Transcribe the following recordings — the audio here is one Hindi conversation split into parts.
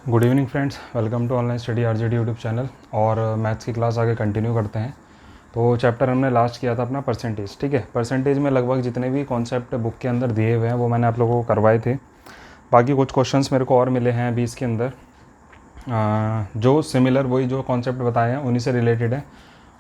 Good evening friends, welcome to online study RJD YouTube channel. और मैथ्स की क्लास आगे कंटिन्यू करते हैं। तो चैप्टर हमने लास्ट किया था अपना परसेंटेज। ठीक है, परसेंटेज में लगभग जितने भी कॉन्सेप्ट बुक के अंदर दिए हुए हैं वो मैंने आप लोगों को करवाए थे। बाकी कुछ क्वेश्चंस मेरे को और मिले हैं अभी इसके अंदर, जो सिमिलर वही जो कॉन्सेप्ट बताए हैं उन्हीं से रिलेटेड है।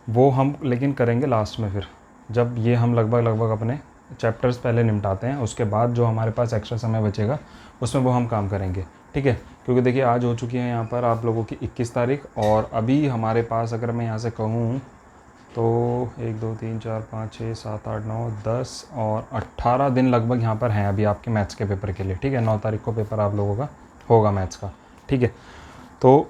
वो हम लेकिन करेंगे लास्ट में, फिर जब ये हम लगभग अपने चैप्टर्स पहले निपटाते हैं, उसके बाद जो हमारे पास एक्स्ट्रा समय बचेगा उसमें वो हम काम करेंगे। ठीक है, क्योंकि देखिए आज हो चुकी है यहाँ पर आप लोगों की 21 तारीख, और अभी हमारे पास अगर मैं यहाँ से कहूँ तो 1 2 3 4 5 6 7 8 9 10 और 18 दिन लगभग यहाँ पर हैं अभी आपके मैथ्स के पेपर के लिए। ठीक है, 9 तारीख को पेपर आप लोगों का होगा मैथ्स का। ठीक है, तो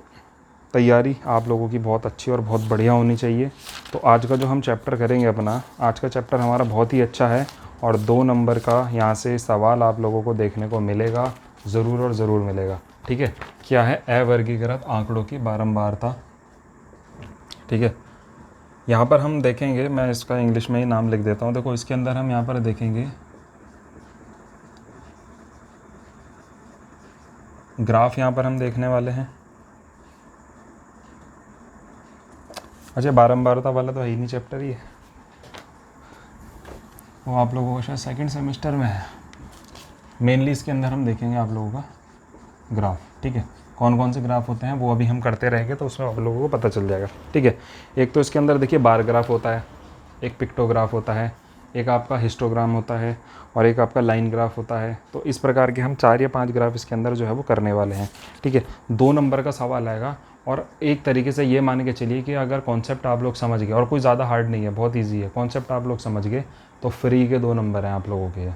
तैयारी आप लोगों की बहुत अच्छी और बहुत बढ़िया होनी चाहिए। तो आज का जो हम चैप्टर करेंगे अपना, आज का चैप्टर हमारा बहुत ही अच्छा है और 2 नंबर का यहाँ से सवाल आप लोगों को देखने को मिलेगा, ज़रूर और ज़रूर मिलेगा। ठीक है, क्या है? अवर्गीकृत आंकड़ों की बारंबारता। ठीक है, यहाँ पर हम देखेंगे, मैं इसका इंग्लिश में ही नाम लिख देता हूँ। देखो इसके अंदर हम यहाँ पर देखेंगे ग्राफ, यहाँ पर हम देखने वाले हैं। अच्छा, बारंबारता वाला तो है ही नहीं चैप्टर, ये वो आप लोगों को शायद सेकंड सेमेस्टर में है। मेनली इसके अंदर हम देखेंगे आप लोगों का ग्राफ। ठीक है, कौन कौन से ग्राफ होते हैं वो अभी हम करते रहेंगे तो उसमें आप लोगों को पता चल जाएगा। ठीक है, एक तो इसके अंदर देखिए बार ग्राफ होता है, एक पिक्टोग्राफ होता है, एक आपका हिस्टोग्राम होता है और एक आपका लाइन ग्राफ होता है। तो इस प्रकार के हम 4 या 5 ग्राफ इसके अंदर जो है वो करने वाले हैं। ठीक है, 2 नंबर का सवाल आएगा और एक तरीके से ये मान के चलिए कि अगर कॉन्सेप्ट आप लोग समझ गए, और कोई ज़्यादा हार्ड नहीं है, बहुत ईजी है, कॉन्सेप्ट आप लोग समझ गए तो फ्री के 2 नंबर हैं आप लोगों के ये।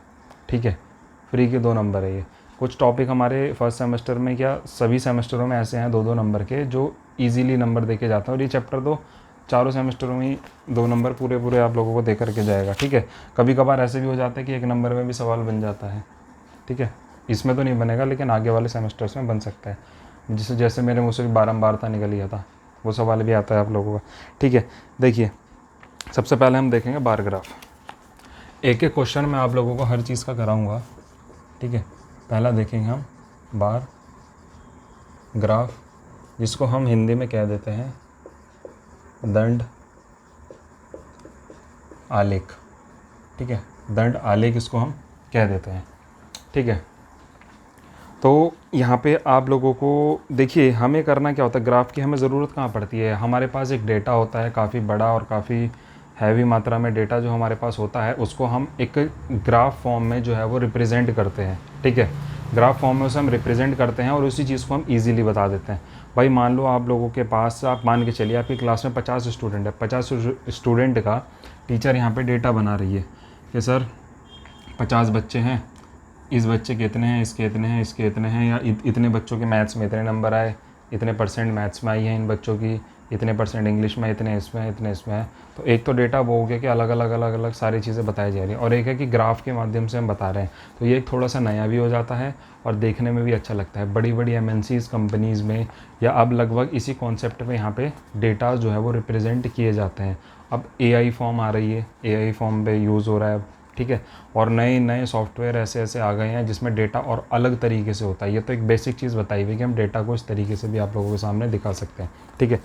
ठीक है, फ्री के 2 नंबर है ये। कुछ टॉपिक हमारे फर्स्ट सेमेस्टर में, क्या सभी सेमेस्टरों में ऐसे हैं 2-2 नंबर के जो इजीली नंबर देके जाते हैं, और ये चैप्टर तो चारों सेमेस्टरों में ही 2 नंबर पूरे आप लोगों को दे करके जाएगा। ठीक है, कभी कभार ऐसे भी हो जाता है कि 1 नंबर में भी सवाल बन जाता है। ठीक है, इसमें तो नहीं बनेगा लेकिन आगे वाले सेमेस्टर्स में बन सकता है। जैसे मेरे मुँह से भी बारंबारता निकल गया था, वो सवाल भी आता है आप लोगों का। ठीक है, देखिए सबसे पहले हम देखेंगे बार ग्राफ। एक एक क्वेश्चन मैं आप लोगों को हर चीज़ का कराऊंगा। ठीक है, पहला देखेंगे हम बार ग्राफ, जिसको हम हिंदी में कह देते हैं दंड आलेख। ठीक है, दंड आलेख इसको हम कह देते हैं। ठीक है, तो यहाँ पे आप लोगों को देखिए हमें करना क्या होता है, ग्राफ की हमें ज़रूरत कहाँ पड़ती है। हमारे पास एक डेटा होता है काफ़ी बड़ा और काफ़ी हैवी मात्रा में डेटा जो हमारे पास होता है, उसको हम एक ग्राफ फॉर्म में जो है वो रिप्रेजेंट करते हैं। ठीक है, ग्राफ फॉर्म में उसे हम रिप्रेजेंट करते हैं और उसी चीज़ को हम ईजिली बता देते हैं। भाई मान लो आप लोगों के पास, आप मान के चलिए आपकी क्लास में 50 स्टूडेंट है, 50 स्टूडेंट का टीचर यहाँ पर डेटा बना रही है कि सर 50 बच्चे हैं, इस बच्चे के इतने हैं, इसके इतने हैं, इसके इतने हैं, या इतने बच्चों के मैथ्स में इतने नंबर आए, इतने परसेंट मैथ्स में आई हैं इन बच्चों की, इतने परसेंट इंग्लिश में, इतने इसमें है, इतने इसमें है। तो एक तो डेटा वो हो गया कि अलग अलग सारी चीज़ें बताई जा रही हैं, और एक है कि ग्राफ के माध्यम से हम बता रहे हैं। तो ये एक थोड़ा सा नया भी हो जाता है और देखने में भी अच्छा लगता है। बड़ी बड़ी MNCs कंपनीज़ में या अब लगभग इसी कॉन्सेप्ट में यहाँ पे डेटा जो है वो रिप्रेजेंट किए जाते हैं। अब AI फॉर्म आ रही है, AI फॉर्म पे यूज़ हो रहा है। ठीक है, और नए नए सॉफ्टवेयर ऐसे ऐसे आ गए हैं जिसमें डेटा और अलग तरीके से होता है। ये तो एक बेसिक चीज़ बताई हुई कि हम डेटा को इस तरीके से भी आप लोगों के सामने दिखा सकते हैं। ठीक है,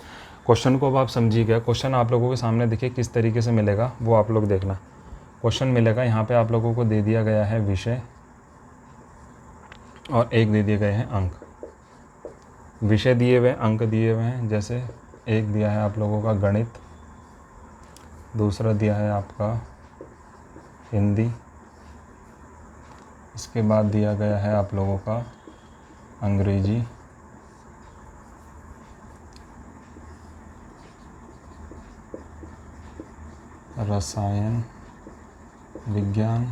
क्वेश्चन को अब आप समझिए गए। क्वेश्चन आप लोगों के सामने देखिए किस तरीके से मिलेगा वो आप लोग देखना। क्वेश्चन मिलेगा यहाँ पे आप लोगों को दे दिया गया है विषय और एक दे दिए गए हैं अंक। विषय दिए हुए, अंक दिए हुए हैं। जैसे एक दिया है आप लोगों का गणित, दूसरा दिया है आपका हिंदी, इसके बाद दिया गया है आप लोगों का अंग्रेजी, रसायन विज्ञान,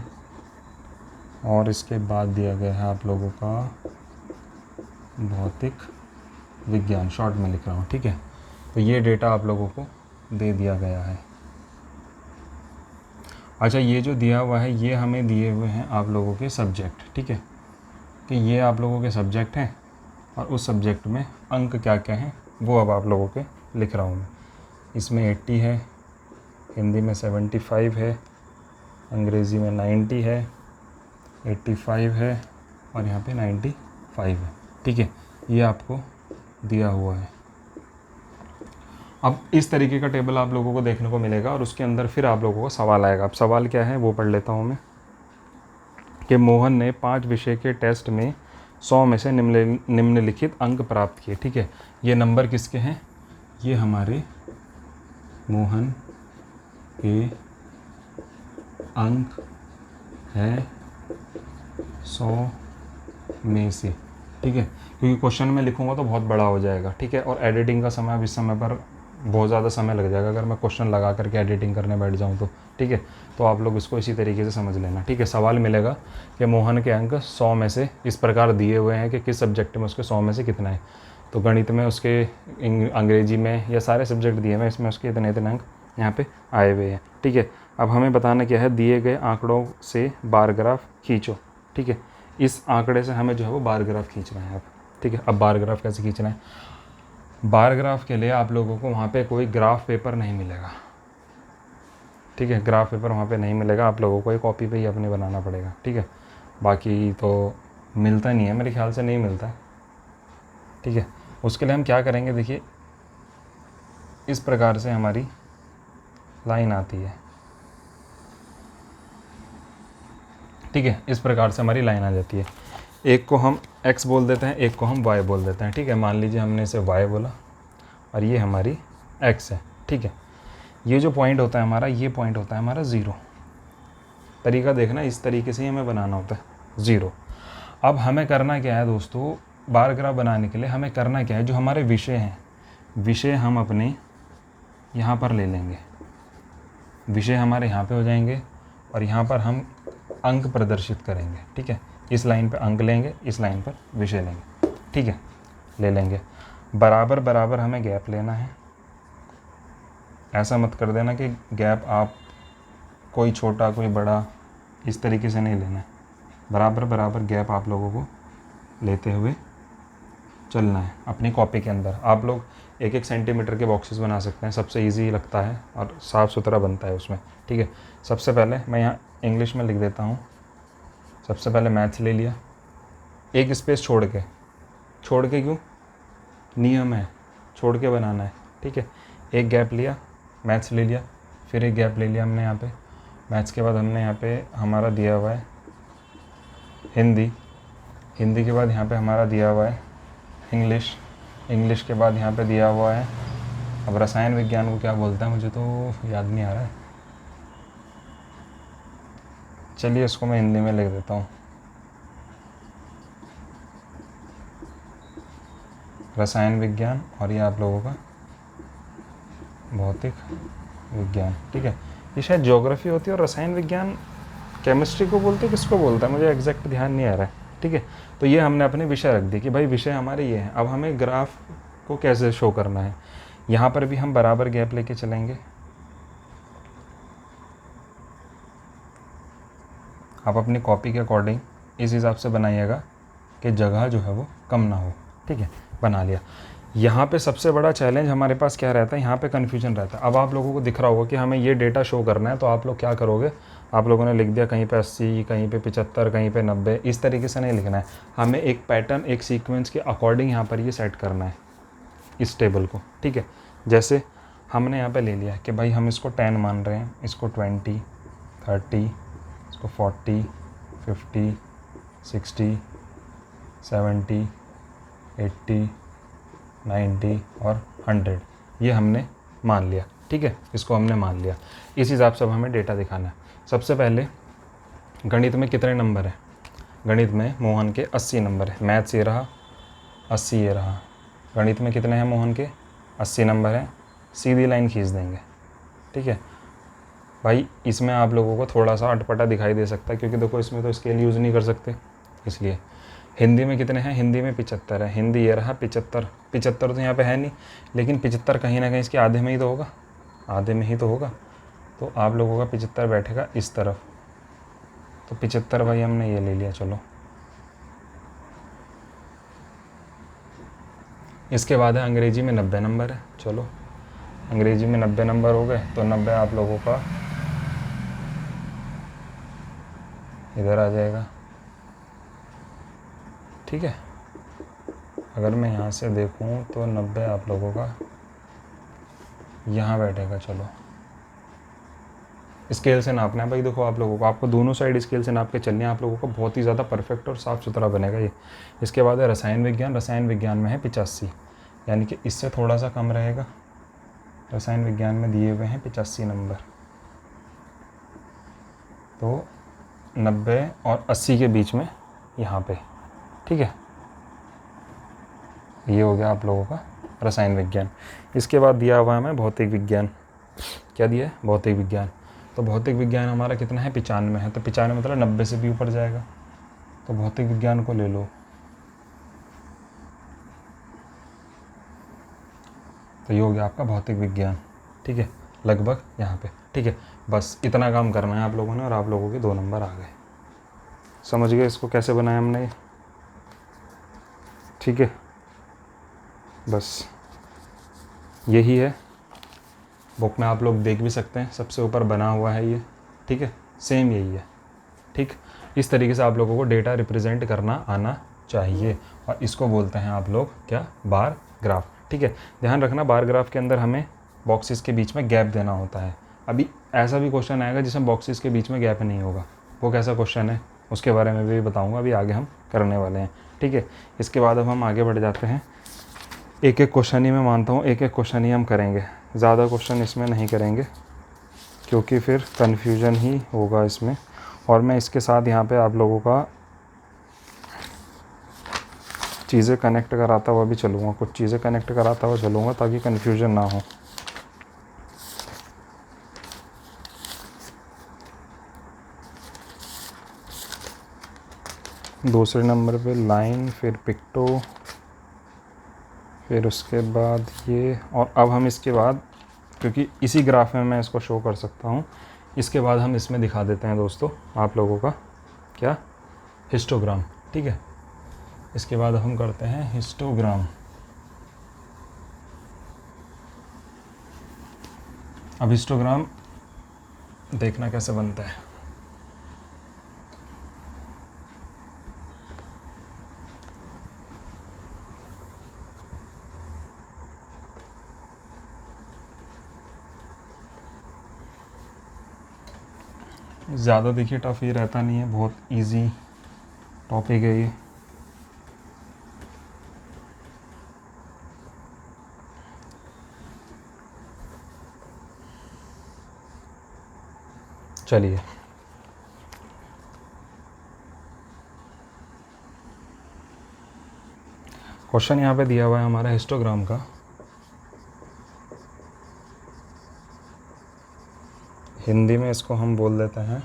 और इसके बाद दिया गया है आप लोगों का भौतिक विज्ञान, शॉर्ट में लिख रहा हूँ। ठीक है, तो ये डेटा आप लोगों को दे दिया गया है। अच्छा, ये जो दिया हुआ है ये हमें दिए हुए हैं आप लोगों के सब्जेक्ट। ठीक है, कि ये आप लोगों के सब्जेक्ट हैं और उस सब्जेक्ट में अंक क्या क्या हैं वो अब आप लोगों के लिख रहा हूँ मैं। इसमें 80 है, हिंदी में 75 है, अंग्रेज़ी में 90 है, 85 है और यहाँ पे 95 है। ठीक है, ये आपको दिया हुआ है। अब इस तरीके का टेबल आप लोगों को देखने को मिलेगा और उसके अंदर फिर आप लोगों को सवाल आएगा। अब सवाल क्या है वो पढ़ लेता हूँ मैं, कि मोहन ने 5 विषय के टेस्ट में 100 में से निम्नलिखित अंक प्राप्त किए। ठीक है, ये नंबर किसके हैं? ये हमारे मोहन के अंक है 100 में से। ठीक है, क्योंकि क्वेश्चन में लिखूंगा तो बहुत बड़ा हो जाएगा। ठीक है, और एडिटिंग का समय अब इस समय पर बहुत ज़्यादा समय लग जाएगा अगर मैं क्वेश्चन लगा करके एडिटिंग करने बैठ जाऊं तो। ठीक है, तो आप लोग इसको इसी तरीके से समझ लेना। ठीक है, सवाल मिलेगा कि मोहन के अंक 100 में से इस प्रकार दिए हुए हैं कि किस सब्जेक्ट में उसके 100 में से कितना है। तो गणित में उसके, अंग्रेजी में, या सारे सब्जेक्ट दिए हुए हैं, इसमें उसके इतने इतने अंक यहाँ पे आए हुए हैं। ठीक है, अब हमें बताना क्या है, दिए गए आंकड़ों से बार ग्राफ खींचो। ठीक है, इस आंकड़े से हमें जो है वो बार ग्राफ खींचना है अब। ठीक है, अब बार ग्राफ कैसे खींचना है? बार ग्राफ के लिए आप लोगों को वहाँ पे कोई ग्राफ पेपर नहीं मिलेगा। ठीक है, ग्राफ पेपर वहाँ पे नहीं मिलेगा, आप लोगों को एक कॉपी पे ही अपने बनाना पड़ेगा। ठीक है, बाकी तो मिलता नहीं है, मेरे ख्याल से नहीं मिलता है। ठीक है, उसके लिए हम क्या करेंगे, देखिए इस प्रकार से हमारी लाइन आती है। ठीक है, इस प्रकार से हमारी लाइन आ जाती है। एक को हम x बोल देते हैं, एक को हम y बोल देते हैं। ठीक है, मान लीजिए हमने इसे y बोला और ये हमारी x है। ठीक है, ये जो पॉइंट होता है हमारा, ये पॉइंट होता है हमारा 0। तरीका देखना, इस तरीके से ही हमें बनाना होता है 0। अब हमें करना क्या है दोस्तों, बार ग्राफ बनाने के लिए हमें करना क्या है, जो हमारे विषय हैं, विषय हम अपने यहाँ पर ले लेंगे। विषय हमारे यहाँ पे हो जाएंगे और यहाँ पर हम अंक प्रदर्शित करेंगे। ठीक है, इस लाइन पे अंक लेंगे, इस लाइन पर विषय लेंगे। ठीक है, ले लेंगे। बराबर बराबर हमें गैप लेना है। ऐसा मत कर देना कि गैप आप कोई छोटा कोई बड़ा इस तरीके से नहीं लेना है। बराबर बराबर गैप आप लोगों को लेते हुए चलना है अपनी कॉपी के अंदर। आप लोग 1-1 सेंटीमीटर के बॉक्सेस बना सकते हैं, सबसे इजी लगता है और साफ़ सुथरा बनता है उसमें। ठीक है, सबसे पहले मैं यहाँ इंग्लिश में लिख देता हूँ। सबसे पहले मैथ्स ले लिया, एक स्पेस छोड़ के क्यों? नियम है, छोड़ के बनाना है। ठीक है, एक गैप लिया, मैथ्स ले लिया, फिर एक गैप ले लिया हमने यहाँ पे। मैथ्स के बाद हमने यहाँ पे हमारा दिया हुआ है हिंदी के बाद यहाँ पे हमारा दिया हुआ है इंग्लिश के बाद यहाँ पे दिया हुआ है, अब रसायन विज्ञान को क्या बोलते हैं मुझे तो याद नहीं आ रहा है। चलिए इसको मैं हिंदी में लिख देता हूँ, रसायन विज्ञान, और ये आप लोगों का भौतिक विज्ञान। ठीक है, ये शायद ज्योग्राफी होती है और रसायन विज्ञान केमिस्ट्री को बोलते हैं, किसको बोलता है मुझे एग्जैक्ट ध्यान नहीं आ रहा है। ठीक है, तो ये हमने अपने विषय रख दिए कि भाई विषय हमारे ये हैं। अब हमें ग्राफ को कैसे शो करना है, यहाँ पर भी हम बराबर गैप लेके चलेंगे। आप अपनी कॉपी के अकॉर्डिंग इस हिसाब से बनाइएगा कि जगह जो है वो कम ना हो। ठीक है, बना लिया। यहाँ पे सबसे बड़ा चैलेंज हमारे पास क्या रहता है, यहाँ पे कन्फ्यूजन रहता है। अब आप लोगों को दिख रहा होगा कि हमें ये डेटा शो करना है, तो आप लोग क्या करोगे, आप लोगों ने लिख दिया कहीं पे 80, कहीं पे 75, कहीं पे 90, इस तरीके से नहीं लिखना है। हमें एक पैटर्न, एक सीक्वेंस के अकॉर्डिंग यहाँ पर ये सेट करना है इस टेबल को। ठीक है, जैसे हमने यहाँ पे ले लिया कि भाई हम इसको 10 मान रहे हैं, इसको 20, 30, इसको 40, 50, 60, 70, 80, 90 और 100, ये हमने मान लिया। ठीक है, इसको हमने मान लिया। इस हिसाब से अब हमें डेटा दिखाना है। सबसे पहले गणित में कितने नंबर हैं, गणित में मोहन के 80 नंबर है। मैथ्स ये रहा, 80 ये रहा। गणित में कितने हैं मोहन के, 80 नंबर हैं। सीधी लाइन खींच देंगे। ठीक है भाई, इसमें आप लोगों को थोड़ा सा अटपटा दिखाई दे सकता है क्योंकि देखो इसमें तो स्केल यूज़ नहीं कर सकते, इसलिए। हिंदी में कितने हैं, हिंदी में 75 है। हिंदी ये रहा 75 तो यहाँ पे है नहीं, लेकिन 75 कहीं ना कहीं इसके आधे में ही तो होगा, आधे में ही तो होगा। तो आप लोगों का 75 बैठेगा इस तरफ, तो 75 भाई हमने ये ले लिया। चलो, इसके बाद है अंग्रेजी में 90 नंबर है। चलो, अंग्रेजी में 90 नंबर हो गए, तो 90 आप लोगों का इधर आ जाएगा। ठीक है, अगर मैं यहाँ से देखूँ तो 90 आप लोगों का यहाँ बैठेगा। चलो स्केल से नापना है भाई। देखो आप लोगों को, आपको दोनों साइड स्केल से नाप के चलनी है। आप लोगों को बहुत ही ज़्यादा परफेक्ट और साफ़ सुथरा बनेगा ये। इसके बाद है रसायन विज्ञान। रसायन विज्ञान में है 85, यानी कि इससे थोड़ा सा कम रहेगा। रसायन विज्ञान में दिए हुए हैं 85 नंबर। तो 90 और 80 के बीच में यहाँ पे, ठीक है। ये हो गया आप लोगों का रसायन विज्ञान। इसके बाद दिया हुआ है हमें भौतिक विज्ञान। क्या दिया है? भौतिक विज्ञान। तो भौतिक विज्ञान हमारा कितना है? 95 है। तो 95 मतलब 90 से भी ऊपर जाएगा। तो भौतिक विज्ञान को ले लो। तो ये हो गया आपका भौतिक विज्ञान, ठीक है, लगभग यहाँ पे, ठीक है। बस इतना काम करना है आप लोगों ने और आप लोगों के 2 नंबर आ गए। समझ गए इसको कैसे बनाया हमने, ठीक है। बस यही है। बुक में आप लोग देख भी सकते हैं, सबसे ऊपर बना हुआ है ये, ठीक है। सेम यही है, ठीक। इस तरीके से आप लोगों को डेटा रिप्रेजेंट करना आना चाहिए और इसको बोलते हैं आप लोग क्या? बार ग्राफ, ठीक है। ध्यान रखना, बार ग्राफ के अंदर हमें बॉक्सेस के बीच में गैप देना होता है। अभी ऐसा भी क्वेश्चन आएगा जिसमें बॉक्सेस के बीच में गैप नहीं होगा। वो कैसा क्वेश्चन है उसके बारे में भी बताऊँगा, अभी आगे हम करने वाले हैं, ठीक है। इसके बाद अब हम आगे बढ़ जाते हैं। एक एक क्वेश्चन ही मैं मानता हूँ, एक एक क्वेश्चन ही हम करेंगे, ज़्यादा क्वेश्चन इसमें नहीं करेंगे क्योंकि फिर कन्फ्यूजन ही होगा इसमें। और मैं इसके साथ यहाँ पे आप लोगों का चीज़ें कनेक्ट कराता हुआ भी चलूँगा, कुछ चीज़ें कनेक्ट कराता हुआ चलूँगा ताकि कन्फ्यूजन ना हो। दूसरे नंबर पे लाइन, फिर पिक्टो, फिर उसके बाद ये। और अब हम इसके बाद, क्योंकि इसी ग्राफ में मैं इसको शो कर सकता हूँ, इसके बाद हम इसमें दिखा देते हैं दोस्तों आप लोगों का क्या? हिस्टोग्राम, ठीक है। इसके बाद हम करते हैं हिस्टोग्राम। अब हिस्टोग्राम देखना कैसे बनता है। ज़्यादा देखिए टफ ये रहता नहीं है, बहुत इजी टॉपिक है ये। चलिए क्वेश्चन यहाँ पे दिया हुआ है हमारा हिस्टोग्राम का। हिंदी में इसको हम बोल देते हैं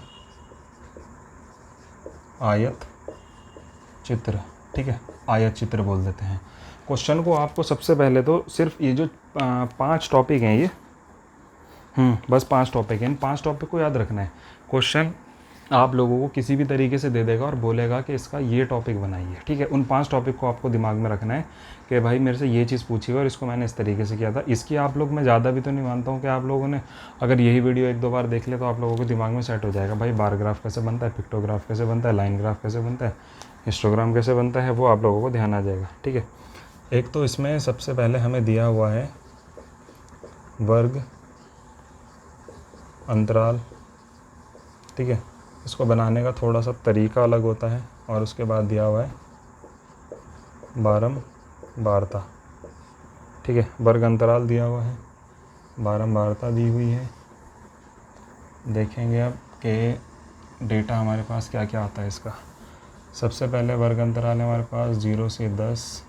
आयत चित्र, ठीक है। आयत चित्र बोल देते हैं। क्वेश्चन को आपको सबसे पहले तो सिर्फ ये जो 5 टॉपिक हैं ये, बस 5 टॉपिक हैं, इन 5 टॉपिक को याद रखना है। क्वेश्चन आप लोगों को किसी भी तरीके से दे देगा और बोलेगा कि इसका ये टॉपिक बनाइए, ठीक है। उन 5 टॉपिक को आपको दिमाग में रखना है कि भाई मेरे से ये चीज़ पूछी और इसको मैंने इस तरीके से किया था। इसकी आप लोग, मैं ज़्यादा भी तो नहीं मानता हूँ कि आप लोगों ने अगर यही वीडियो 1-2 बार देख ले तो आप लोगों के दिमाग में सेट हो जाएगा। भाई बार ग्राफ कैसे बनता है, पिक्टोग्राफ कैसे बनता है, लाइन ग्राफ कैसे बनता है, हिस्टोग्राम कैसे बनता है, वो आप लोगों को ध्यान आ जाएगा, ठीक है। एक तो इसमें सबसे पहले हमें दिया हुआ है वर्ग अंतराल, ठीक है। इसको बनाने का थोड़ा सा तरीका अलग होता है। और उसके बाद दिया हुआ है बारंबारता, ठीक है। वर्ग अंतराल दिया हुआ है, बारंबारता दी हुई है। देखेंगे अब कि डेटा हमारे पास क्या क्या आता है इसका। सबसे पहले वर्ग अंतराल है हमारे पास 0 से 10,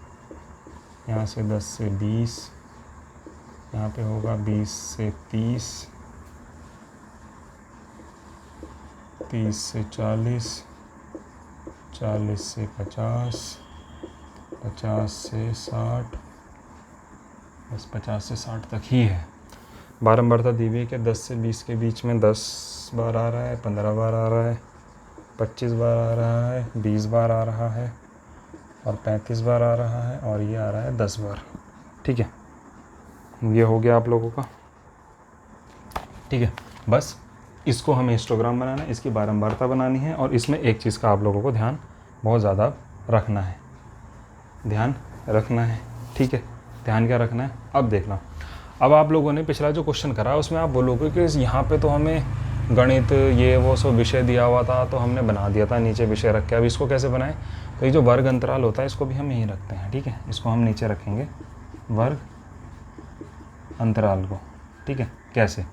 यहाँ से 10 से 20, यहाँ पे होगा 20 से 30, 30 से 40, 40 से 50, 50 से 60, बस 50 से 60 तक ही है। बारंबारता दी हुई है कि 10 से 20 के बीच में 10 बार आ रहा है, 15 बार आ रहा है, 25 बार आ रहा है, 20 बार आ रहा है और 35 बार आ रहा है और ये आ रहा है 10 बार, ठीक है। ये हो गया आप लोगों का, ठीक है। बस इसको हमें हिस्टोग्राम बनाना है, इसकी बारंबारता बनानी है और इसमें एक चीज़ का आप लोगों को ध्यान बहुत ज़्यादा रखना है, ध्यान रखना है, ठीक है। ध्यान क्या रखना है, अब देखना। अब आप लोगों ने पिछला जो क्वेश्चन करा उसमें आप बोलोगे कि यहाँ पे तो हमें गणित ये वो सब विषय दिया हुआ था तो हमने बना दिया था नीचे विषय रख के। अब इसको कैसे बनाएं, तो ये जो वर्ग अंतराल होता है इसको भी हम यहीं रखते हैं, ठीक है। इसको हम नीचे रखेंगे वर्ग अंतराल को, ठीक है। कैसे,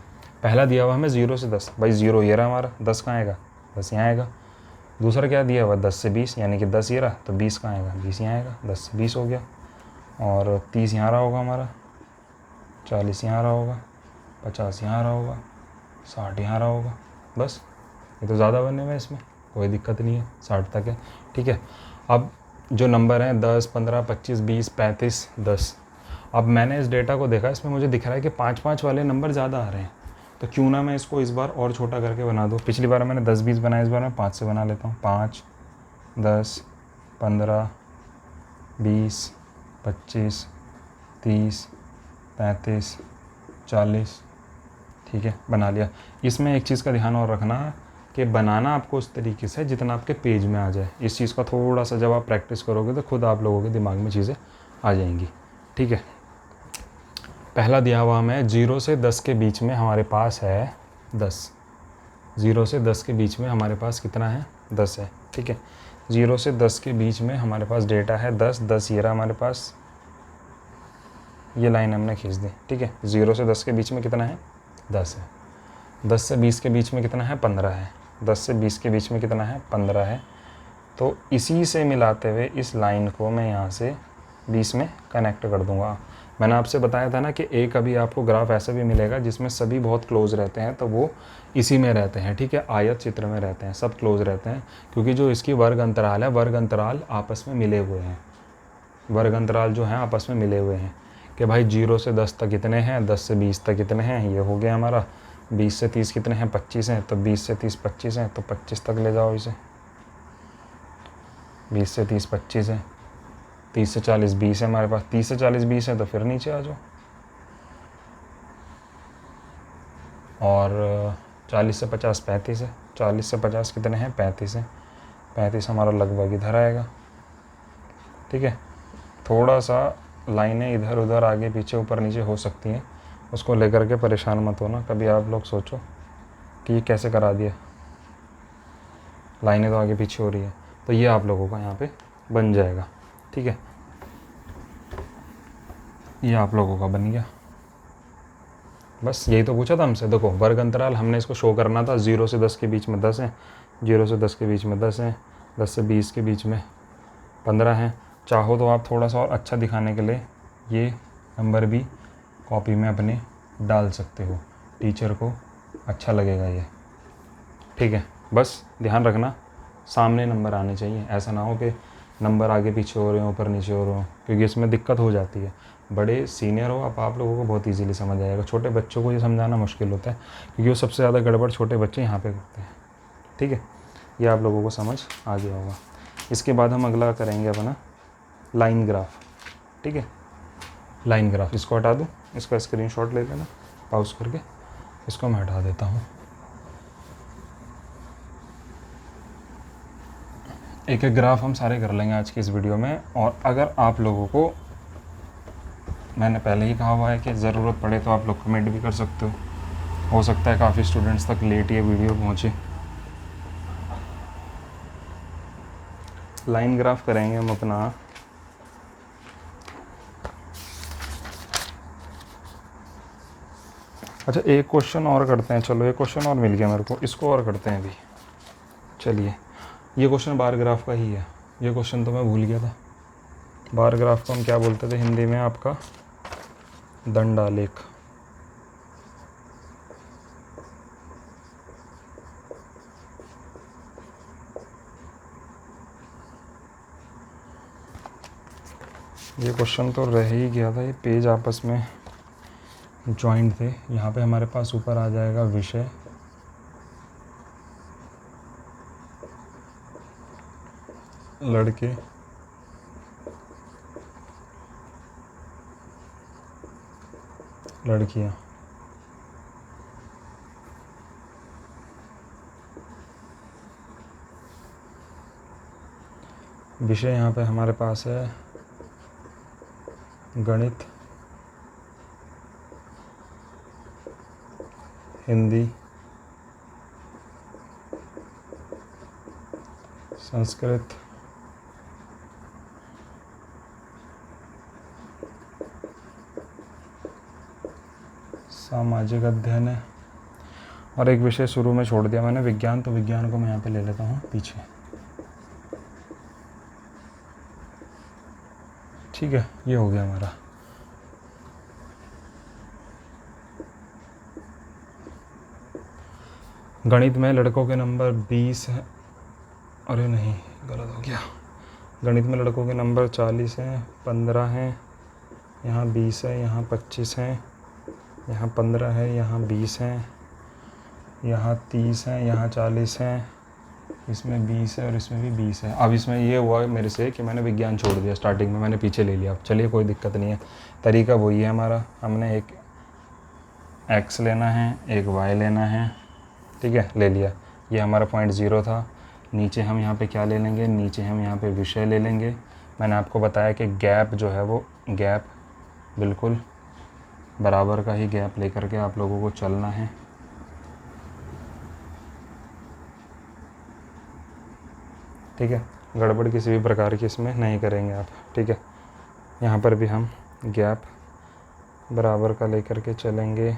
पहला दिया हुआ हमें 0 से 10, भाई 0 ये रहा हमारा, 10 कहाँ आएगा, 10 यहाँ आएगा। दूसरा क्या दिया हुआ 10 से 20, यानी कि 10 ये रहा तो 20 कहाँ आएगा, 20 यहाँ आएगा, 10 से 20 हो गया। और 30 यहाँ रहा होगा हमारा, 40 यहाँ रहा होगा, 50 यहाँ रहा होगा, 60 यहाँ रहा होगा। बस, ये तो ज़्यादा बने हुए इसमें, कोई दिक्कत नहीं है, 60 तक है, ठीक है। अब जो नंबर हैं 10, 15, 25, 20, 35, 10, अब मैंने इस डेटा को देखा, इसमें मुझे दिख रहा है कि 5-5 वाले नंबर ज़्यादा आ रहे हैं, तो क्यों ना मैं इसको इस बार और छोटा करके बना दूँ। पिछली बार मैंने 10-20 बनाया, इस बार मैं 5 से बना लेता हूँ। 5, 10, 15, 20, 25, 30, 35, 40, ठीक है, बना लिया। इसमें एक चीज़ का ध्यान और रखना कि बनाना आपको उस तरीके से जितना आपके पेज में आ जाए। इस चीज़ का थोड़ा सा जब आप प्रैक्टिस करोगे तो खुद आप लोगों के दिमाग में चीज़ें आ जाएंगी, ठीक है। पहला दिया हुआ हमें 0 से 10 के बीच में हमारे पास है 10। 0 से 10 के बीच में हमारे पास कितना है, 10 है, ठीक है। 0 से 10 के बीच में हमारे पास डेटा है 10 ये रहा हमारे पास, ये लाइन हमने खींच दी, ठीक है। 0 से 10 के बीच में कितना है, 10 है। 10 से 20 के बीच में कितना है, 15 है। 10 से 20 के बीच में कितना है, 15 है। तो इसी से मिलाते हुए इस लाइन को मैं यहाँ से 20 में कनेक्ट कर दूँगा। मैंने आपसे बताया था ना कि एक अभी आपको ग्राफ ऐसा भी मिलेगा जिसमें सभी बहुत क्लोज रहते हैं, तो वो इसी में रहते हैं, ठीक है, आयत चित्र में रहते हैं, सब क्लोज रहते हैं, क्योंकि जो इसकी वर्ग अंतराल है, वर्ग अंतराल आपस में मिले हुए हैं। वर्ग अंतराल जो हैं आपस में मिले हुए हैं कि भाई 0 से 10 तक कितने हैं, 10 से 20 तक कितने हैं, ये हो गया हमारा। 20 से 30 कितने हैं, 25 हैं, तो 20 से 30 25 हैं, तो 25 तक ले जाओ इसे। 20 से 30 25 है, 30 से 40 20 है हमारे पास, 30 से 40 20 है, तो फिर नीचे आ जाओ। और 40 से 50 35 है, 40 से 50 कितने हैं, 35 हैं, 35 हमारा लगभग इधर आएगा, ठीक है। थोड़ा सा लाइनें इधर उधर आगे पीछे ऊपर नीचे हो सकती हैं, उसको लेकर के परेशान मत होना। कभी आप लोग सोचो कि ये कैसे करा दिया, लाइनें तो आगे पीछे हो रही है, तो ये आप लोगों का यहाँ पे बन जाएगा, ठीक है। ये आप लोगों का बन गया। बस यही तो पूछा था हमसे। देखो वर्ग अंतराल हमने इसको शो करना था, 0 से 10 के बीच में 10 है, 0 से 10 के बीच में 10 है, 10 से 20 के बीच में 15 है। चाहो तो आप थोड़ा सा और अच्छा दिखाने के लिए ये नंबर भी कॉपी में अपने डाल सकते हो, टीचर को अच्छा लगेगा ये, ठीक है। बस ध्यान रखना सामने नंबर आने चाहिए, ऐसा ना हो कि नंबर आगे पीछे हो रहे हो, ऊपर नीचे हो रहे हो, क्योंकि इसमें दिक्कत हो जाती है। बड़े सीनियर हो आप लोगों को बहुत इजीली समझ आएगा, छोटे बच्चों को ये समझाना मुश्किल होता है, क्योंकि वो सबसे ज़्यादा गड़बड़ छोटे बच्चे यहाँ पे करते हैं, ठीक है। ये आप लोगों को समझ आ गया होगा। इसके बाद हम अगला करेंगे अपना लाइन ग्राफ, ठीक है। लाइन ग्राफ, इसको हटा दूँ, इसका स्क्रीनशॉट ले लेना पॉज करके, इसको मैं हटा देता हूँ। एक एक ग्राफ हम सारे कर लेंगे आज की इस वीडियो में। और अगर आप लोगों को, मैंने पहले ही कहा हुआ है कि ज़रूरत पड़े तो आप लोग कमेंट भी कर सकते हो सकता है काफ़ी स्टूडेंट्स तक लेट ये वीडियो पहुँचे। लाइन ग्राफ करेंगे हम अपना, अच्छा एक क्वेश्चन और करते हैं, चलो एक क्वेश्चन और मिल गया मेरे को, इसको और करते हैं अभी। चलिए, ये क्वेश्चन बार ग्राफ का ही है, ये क्वेश्चन तो मैं भूल गया था। बार ग्राफ को हम क्या बोलते थे हिंदी में, आपका दंडालेख। ये क्वेश्चन तो रह ही गया था, ये पेज आपस में जॉइंट थे। यहाँ पे हमारे पास ऊपर आ जाएगा विषय, लड़के, लड़कियाँ, विषय यहाँ पे हमारे पास है गणित, हिंदी, संस्कृत, सामाजिक अध्ययन है, और एक विषय शुरू में छोड़ दिया मैंने विज्ञान, तो विज्ञान को मैं यहाँ पे ले लेता हूँ पीछे। ठीक है, ये हो गया हमारा। गणित में लड़कों के नंबर 20 हैं, अरे नहीं गलत हो गया। गणित में लड़कों के नंबर 40 हैं, 15 हैं, यहाँ 20 है, यहाँ 25 हैं, यहाँ 15 है, यहाँ 20 हैं, यहाँ 30 हैं, यहाँ 40 हैं, इसमें 20 है और इसमें भी 20 है। अब इसमें ये हुआ मेरे से कि मैंने विज्ञान छोड़ दिया, स्टार्टिंग में मैंने पीछे ले लिया। अब चलिए कोई दिक्कत नहीं है, तरीका वही है हमारा। हमने एक x लेना है, एक y लेना है, ठीक है, ले लिया। ये हमारा पॉइंट 0 था। नीचे हम यहाँ पे क्या ले लेंगे, नीचे हम यहाँ पे विषय ले लेंगे। मैंने आपको बताया कि गैप जो है वो गैप बिल्कुल बराबर का ही गैप लेकर के आप लोगों को चलना है। ठीक है, गड़बड़ किसी भी प्रकार की इसमें नहीं करेंगे आप। ठीक है, यहाँ पर भी हम गैप बराबर का लेकर के चलेंगे।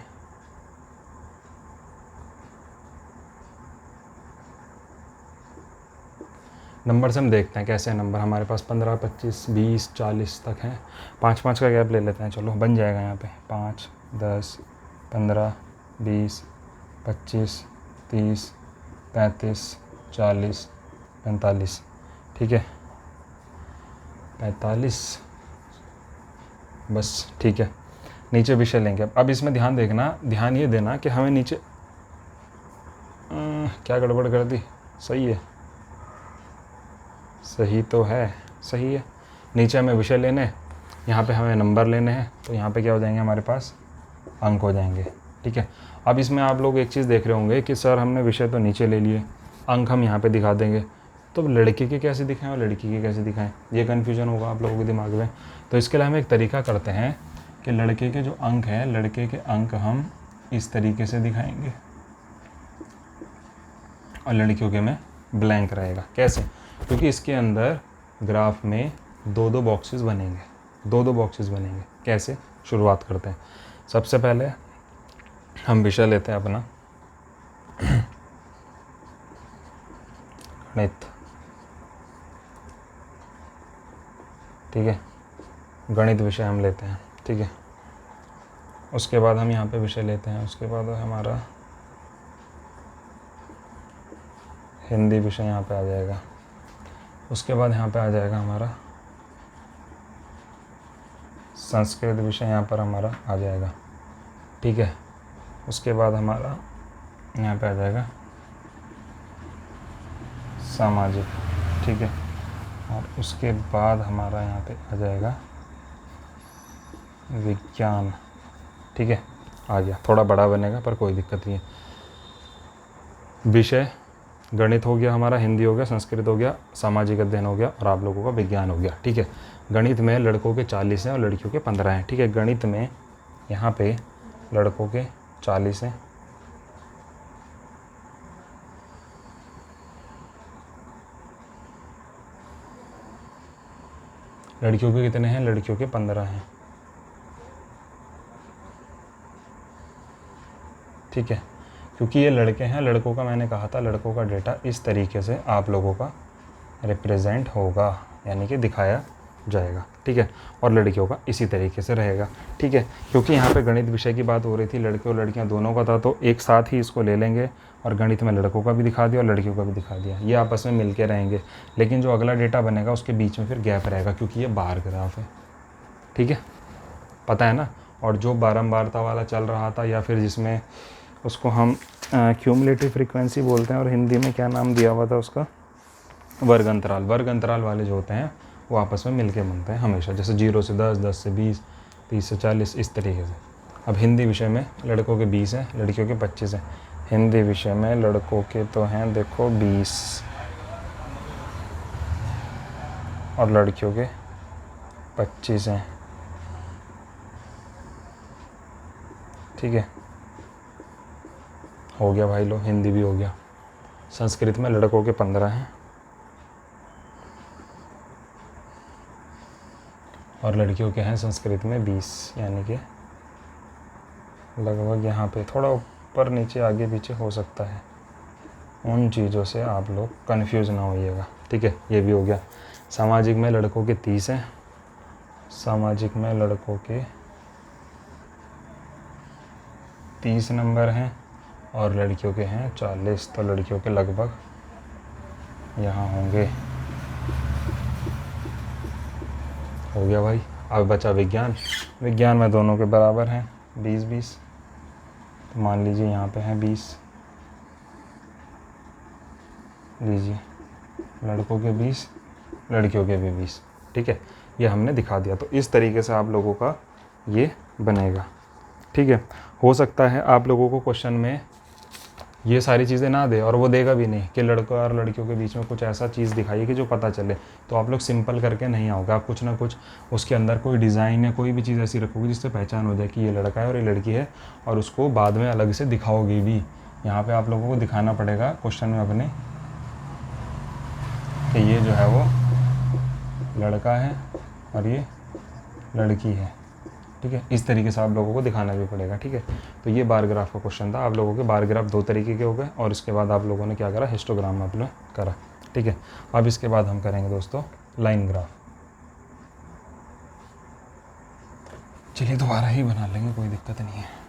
नंबर से हम देखते हैं कैसे नंबर हमारे पास 15, 25, 20, 40 तक हैं। 5-5 का गैप ले लेते हैं, चलो बन जाएगा यहाँ पे। 5, 10, 15, 20, 25, 30, 35, 40, 45। ठीक है, 45 बस। ठीक है, नीचे विषय लेंगे। अब इसमें ध्यान देखना, ध्यान ये देना कि हमें नीचे क्या गड़बड़ कर दी। सही है, सही तो है, सही है। नीचे हमें विषय लेने, यहाँ पे हमें नंबर लेने हैं, तो यहाँ पे क्या हो जाएंगे हमारे पास, अंक हो जाएंगे। ठीक है, अब इसमें आप लोग एक चीज़ देख रहे होंगे कि सर हमने विषय तो नीचे ले लिए, अंक हम यहाँ पे दिखा देंगे, तो लड़के के कैसे दिखाएं और लड़की के कैसे दिखाएं, ये कन्फ्यूजन होगा आप लोगों के दिमाग में। तो इसके लिए हम एक तरीका करते हैं कि लड़के के जो अंक हैं, लड़के के अंक हम इस तरीके से दिखाएंगे और लड़कियों के में ब्लैंक रहेगा। कैसे? क्योंकि इसके अंदर ग्राफ में 2-2 बॉक्सेस बनेंगे, 2-2 बॉक्सेस बनेंगे। कैसे? शुरुआत करते हैं। सबसे पहले हम विषय लेते हैं अपना गणित। ठीक है, गणित विषय हम लेते हैं। ठीक है, उसके बाद हम यहाँ पे विषय लेते हैं, उसके बाद हमारा हिंदी विषय यहाँ पे आ जाएगा, उसके बाद यहाँ पे आ जाएगा हमारा संस्कृत विषय, यहाँ पर हमारा आ जाएगा। ठीक है, उसके बाद हमारा यहाँ पे आ जाएगा सामाजिक। ठीक है, और उसके बाद हमारा यहाँ पे आ जाएगा विज्ञान। ठीक है, आ गया, थोड़ा बड़ा बनेगा पर कोई दिक्कत नहीं है। विषय गणित हो गया हमारा, हिंदी हो गया, संस्कृत हो गया, सामाजिक अध्ययन हो गया और आप लोगों का विज्ञान हो गया। ठीक है, गणित में लड़कों के 40 हैं और लड़कियों के 15 हैं। ठीक है, गणित में यहाँ पे लड़कों के 40 हैं, लड़कियों के कितने हैं? लड़कियों के 15 हैं। ठीक है, क्योंकि ये लड़के हैं, लड़कों का मैंने कहा था लड़कों का डेटा इस तरीके से आप लोगों का रिप्रेजेंट होगा, यानी कि दिखाया जाएगा। ठीक है, और लड़कियों का इसी तरीके से रहेगा। ठीक है, क्योंकि यहाँ पे गणित विषय की बात हो रही थी, लड़के और लड़कियाँ दोनों का था, तो एक साथ ही इसको ले लेंगे और गणित में लड़कों का भी दिखा दिया और लड़कियों का भी दिखा दिया, ये आपस में मिल के रहेंगे। लेकिन जो अगला डेटा बनेगा उसके बीच में फिर गैप रहेगा, क्योंकि ये बार ग्राफ है। ठीक है, पता है ना। और जो बारंबारता वाला चल रहा था, या फिर जिसमें उसको हम क्यूमुलेटिव फ्रीक्वेंसी बोलते हैं, और हिंदी में क्या नाम दिया हुआ था उसका, वर्ग अंतराल। वर्ग अंतराल वाले जो होते हैं वो आपस में मिलके बनते हैं हमेशा, जैसे 0 से 10, 10 से 20, 30 से 40, इस तरीके से। अब हिंदी विषय में लड़कों के 20 हैं, लड़कियों के 25 हैं। हिंदी विषय में लड़कों के तो हैं देखो 20 और लड़कियों के 25 हैं। ठीक है, हो गया भाई लो, हिंदी भी हो गया। संस्कृत में लड़कों के 15 हैं और लड़कियों के हैं संस्कृत में 20, यानी कि लगभग यहाँ पे थोड़ा ऊपर नीचे आगे पीछे हो सकता है। उन चीज़ों से आप लोग कंफ्यूज ना होइएगा, ठीक है। ये भी हो गया। सामाजिक में लड़कों के 30 हैं, सामाजिक में लड़कों के 30 नंबर हैं और लड़कियों के हैं 40, तो लड़कियों के लगभग यहाँ होंगे। हो गया भाई। अब बचा विज्ञान। विज्ञान में दोनों के बराबर हैं 20-20, तो मान लीजिए यहाँ पे हैं 20, लीजिए लड़कों के 20, लड़कियों के भी 20, ठीक है। ये हमने दिखा दिया। तो इस तरीके से आप लोगों का ये बनेगा, ठीक है। हो सकता है आप लोगों को क्वेश्चन में ये सारी चीज़ें ना दे, और वो देगा भी नहीं कि लड़कों और लड़कियों के बीच में कुछ ऐसा चीज़ दिखाइए कि जो पता चले, तो आप लोग सिंपल करके नहीं आओगे। आप कुछ ना कुछ उसके अंदर कोई डिज़ाइन या कोई भी चीज़ ऐसी रखोगे जिससे पहचान हो जाए कि ये लड़का है और ये लड़की है, और उसको बाद में अलग से दिखाओगे भी। यहाँ पे आप लोगों को दिखाना पड़ेगा क्वेश्चन में अपने कि ये जो है वो लड़का है और ये लड़की है, ठीक है। इस तरीके से आप लोगों को दिखाना भी पड़ेगा, ठीक है। तो ये बार ग्राफ का क्वेश्चन था। आप लोगों के बार ग्राफ 2 तरीके के हो गए, और इसके बाद आप लोगों ने क्या करा, हिस्टोग्राम आप लोग करा, ठीक है। अब इसके बाद हम करेंगे दोस्तों लाइन ग्राफ। चलिए दोबारा ही बना लेंगे, कोई दिक्कत नहीं है।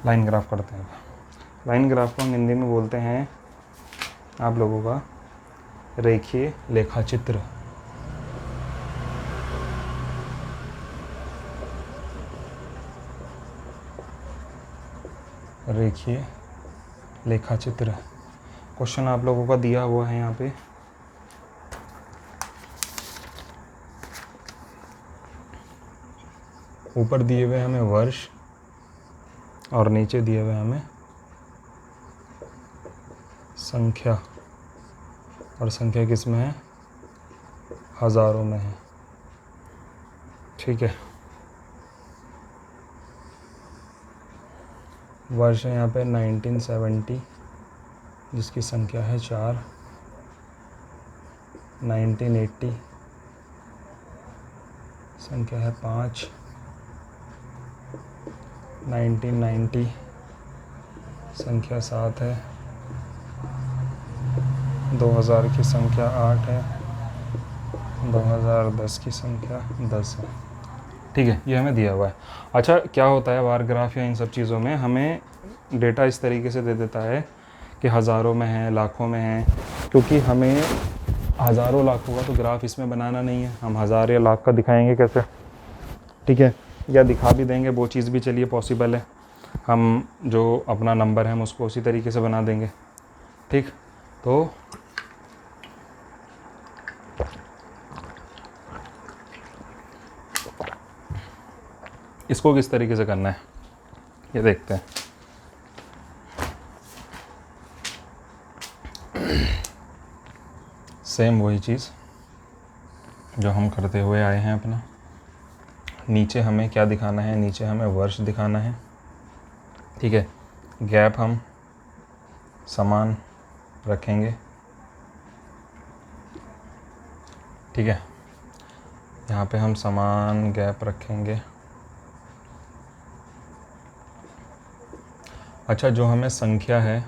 लाइन ग्राफ करते हैं। लाइन ग्राफ को हम हिंदी में बोलते हैं आप लोगों का रेखीय लेखाचित्र। रेखीय लेखाचित्र क्वेश्चन आप लोगों का दिया हुआ है यहाँ पे। ऊपर दिए हुए हमें वर्ष और नीचे दिए हुए हमें संख्या, और संख्या किस में है, हज़ारों में है, ठीक है। वर्ष है यहाँ पे 1970 जिसकी संख्या है 4, 1980 संख्या है 5, 1990 संख्या 7 है, 2000 की संख्या 8 है, 2010 की संख्या 10 है, ठीक है। ये हमें दिया हुआ है। अच्छा, क्या होता है बार ग्राफ या इन सब चीज़ों में, हमें डेटा इस तरीके से दे देता है कि हज़ारों में है, लाखों में है, क्योंकि हमें हज़ारों लाखों का तो ग्राफ इसमें बनाना नहीं है। हम हज़ार या लाख का दिखाएंगे कैसे, ठीक है, या दिखा भी देंगे वो चीज़ भी चलिए पॉसिबल है। हम जो अपना नंबर है हम उसको उसी तरीके से बना देंगे, ठीक। तो इसको किस तरीके से करना है ये देखते हैं। सेम वही चीज़ जो हम करते हुए आए हैं अपना। नीचे हमें क्या दिखाना है, नीचे हमें वर्ष दिखाना है, ठीक है। गैप हम समान रखेंगे, ठीक है। यहाँ पे हम समान गैप रखेंगे। अच्छा, जो हमें संख्या है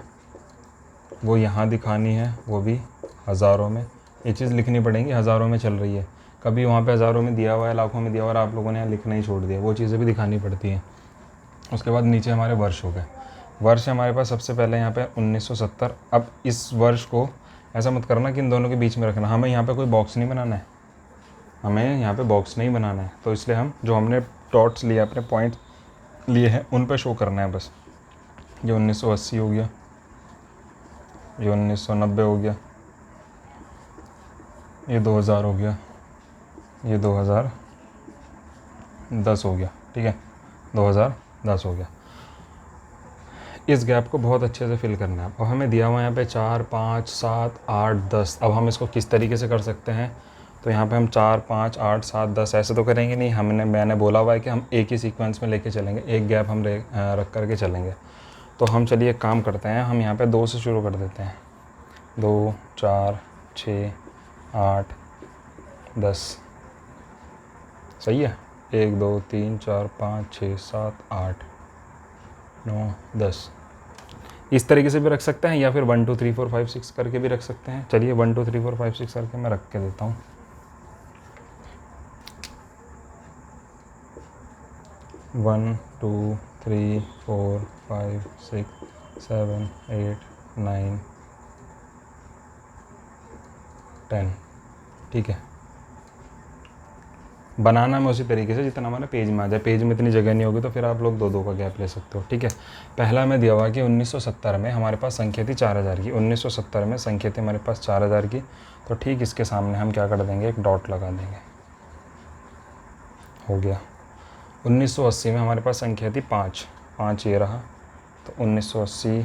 वो यहाँ दिखानी है, वो भी हज़ारों में। ये चीज़ लिखनी पड़ेगी, हज़ारों में चल रही है। कभी वहाँ पे हज़ारों में दिया हुआ है, लाखों में दिया हुआ है, आप लोगों ने यहाँ लिखना ही छोड़ दिया, वो चीज़ें भी दिखानी पड़ती हैं। उसके बाद नीचे हमारे वर्ष हो गए। वर्ष हमारे पास सबसे पहले यहाँ पे 1970। अब इस वर्ष को ऐसा मत करना कि इन दोनों के बीच में रखना, हमें यहाँ पे कोई बॉक्स नहीं बनाना है, हमें यहाँ पे बॉक्स नहीं बनाना है। तो इसलिए हम जो हमने डॉट्स लिए, अपने पॉइंट लिए हैं, उन पे शो करना है बस। ये 1980 हो गया, ये 1990 हो गया, ये 2000 हो गया, ये 2010 हो गया, ठीक है, 2010 हो गया। इस गैप को बहुत अच्छे से फिल करना है। अब हमें दिया हुआ है यहाँ पे 4 5 7 8 10। अब हम इसको किस तरीके से कर सकते हैं, तो यहाँ पे हम 4 5 8 7 10 ऐसे तो करेंगे नहीं, मैंने बोला हुआ है कि हम एक ही सीक्वेंस में लेके चलेंगे, एक गैप हम रख करके चलेंगे। तो हम चलिए एक काम करते हैं, हम यहाँ पे 2 से शुरू कर देते हैं। 2 4 6 8 10, सही है। 1 2 3 4 5 6 7 8 9 10। इस तरीके से भी रख सकते हैं, या फिर 1 2 3 4 5 6 करके भी रख सकते हैं। चलिए 1 2 3 4 5 6 करके मैं रख के देता हूँ। 1 2 3 4 5 6 7 8 9 10। ठीक है, बनाना में उसी तरीके से जितना हमारे पेज में आ जाए। पेज में इतनी जगह नहीं होगी तो फिर आप लोग 2 2 का गैप ले सकते हो। ठीक है, पहला मैं दिया हुआ कि 1970 में हमारे पास संख्या थी 4000 की। 1970 में संख्या थी हमारे पास 4000 की। तो ठीक इसके सामने हम क्या कर देंगे, एक डॉट लगा देंगे, हो गया। 1980 में हमारे पास संख्या थी 5 ये रहा। तो 1980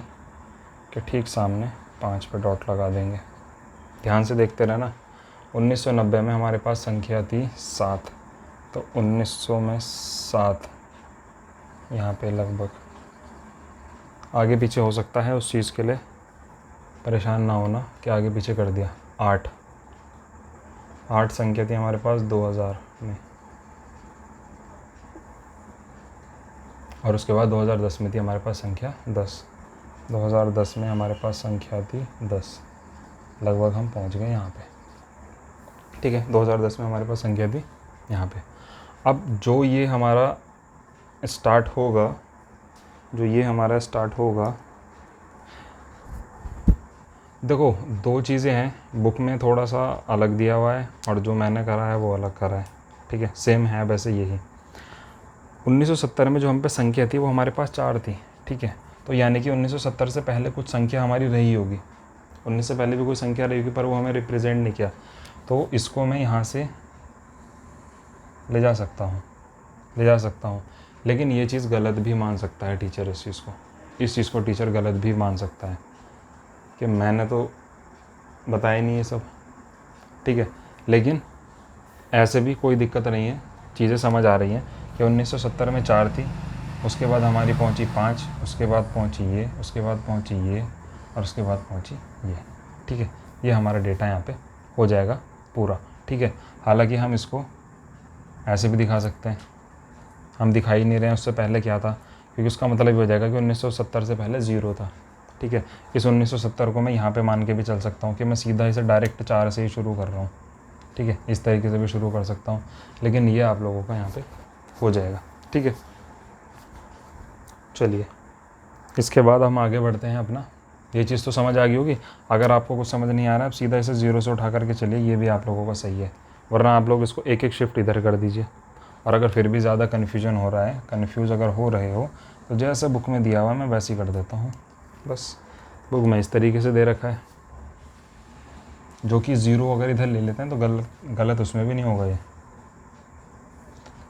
के ठीक सामने 5 पे डॉट लगा देंगे। ध्यान से देखते रहना। 1990 में हमारे पास संख्या थी 7। तो 1900 में 7 यहाँ पे लगभग, आगे पीछे हो सकता है, उस चीज़ के लिए परेशान ना होना कि आगे पीछे कर दिया। 8 संख्या थी हमारे पास 2000 में, और उसके बाद 2010 में थी हमारे पास संख्या 10। 2010 में हमारे पास संख्या थी 10, लगभग हम पहुंच गए यहाँ पे। ठीक है, 2010 में हमारे पास संख्या थी यहाँ पे। अब जो ये हमारा स्टार्ट होगा, देखो 2 चीज़ें हैं, बुक में थोड़ा सा अलग दिया हुआ है और जो मैंने करा है वो अलग करा है। ठीक है, सेम है वैसे यही। 1970 में जो हम पे संख्या थी वो हमारे पास 4 थी। ठीक है, तो यानी कि 1970 से पहले कुछ संख्या हमारी रही होगी, 19 से पहले भी कोई संख्या रही होगी, पर वो हमें रिप्रेजेंट नहीं किया। तो इसको मैं यहाँ से ले जा सकता हूँ, लेकिन ये चीज़ गलत भी मान सकता है टीचर। इस चीज़ को टीचर गलत भी मान सकता है कि मैंने तो बताया नहीं ये सब। ठीक है, लेकिन ऐसे भी कोई दिक्कत नहीं है, चीज़ें समझ आ रही हैं कि 1970 में 4 थी, उसके बाद हमारी पहुंची 5, उसके बाद पहुंची ये, उसके बाद पहुंची ये, और उसके बाद पहुंची ये। ठीक है, ये हमारा डेटा यहाँ पे हो जाएगा पूरा। ठीक है, हालांकि हम इसको ऐसे भी दिखा सकते हैं, हम दिखा ही नहीं रहे हैं उससे पहले क्या था, क्योंकि उसका मतलब ये हो जाएगा कि 1970 से पहले 0 था। ठीक है, इस 1970 को मैं यहाँ पे मान के भी चल सकता हूँ कि मैं सीधा इसे डायरेक्ट 4 से ही शुरू कर रहा हूँ। ठीक है, इस तरीके से भी शुरू कर सकता हूँ, लेकिन ये आप लोगों का यहाँ पे हो जाएगा। ठीक है, चलिए इसके बाद हम आगे बढ़ते हैं अपना। ये चीज़ तो समझ आ गई होगी। अगर आपको कुछ समझ नहीं आ रहा है, आप सीधा इसे 0 से उठा करके चलिए, ये भी आप लोगों का सही है। वरना आप लोग इसको एक शिफ्ट इधर कर दीजिए। और अगर फिर भी ज़्यादा कन्फ्यूजन हो रहा है, कन्फ्यूज़ अगर हो रहे हो, तो जैसे बुक में दिया हुआ मैं वैसे ही कर देता हूँ। बस बुक में इस तरीके से दे रखा है, जो कि 0 अगर इधर ले लेते हैं तो गलत उसमें भी नहीं होगा ये,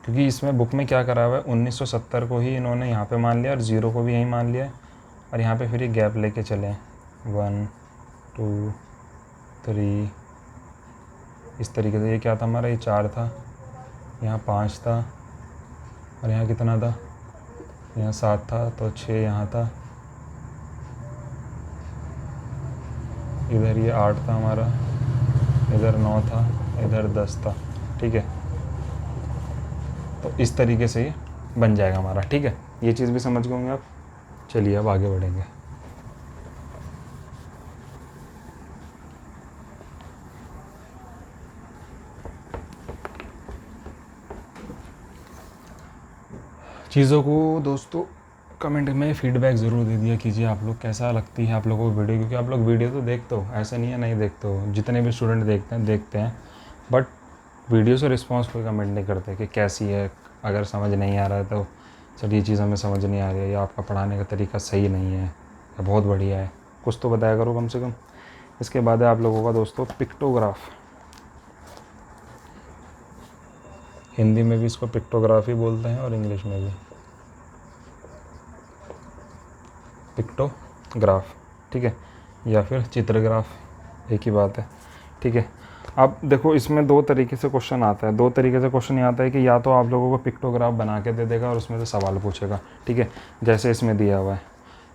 क्योंकि इसमें बुक में क्या करा हुआ है, 1970 को ही इन्होंने यहाँ पे मान लिया और 0 को भी यहीं मान लिया है, और यहाँ पे फिर ये गैप लेके चले 1 2 3 इस तरीके से। ये क्या था हमारा, ये 4 था, यहाँ 5 था, और यहाँ कितना था, यहाँ 7 था, तो 6 यहाँ था, इधर ये 8 था हमारा, इधर 9 था, इधर 10 था। ठीक है, तो इस तरीके से ये बन जाएगा हमारा। ठीक है, ये चीज़ भी समझ गए होंगे आप। चलिए अब आगे बढ़ेंगे। चीज़ों को दोस्तों कमेंट में फीडबैक ज़रूर दे दिया कीजिए, आप लोग कैसा लगती है आप लोगों को वीडियो, क्योंकि आप लोग वीडियो तो देखते हो, ऐसा नहीं है नहीं देखते हो, जितने भी स्टूडेंट देखते हैं, बट वीडियो से रिस्पांस कोई कमेंट नहीं करते कि कैसी है। अगर समझ नहीं आ रहा है तो सर ये चीज़ हमें समझ नहीं आ रही है, या आपका पढ़ाने का तरीका सही नहीं है, या बहुत बढ़िया है, कुछ तो बताया करो कम से कम। इसके बाद है आप लोगों का दोस्तों पिक्टोग्राफ। हिंदी में भी इसको पिक्टोग्राफ ही बोलते हैं और इंग्लिश में भी। पिक्टोग्राफ, ठीक है, या फिर चित्रग्राफ, एक ही बात है, ठीक है। अब देखो इसमें दो तरीके से क्वेश्चन आता है, दो तरीके से क्वेश्चन ये आता है कि या तो आप लोगों को पिक्टोग्राफ बना के दे देगा और उसमें से सवाल पूछेगा, ठीक है, जैसे इसमें दिया हुआ है,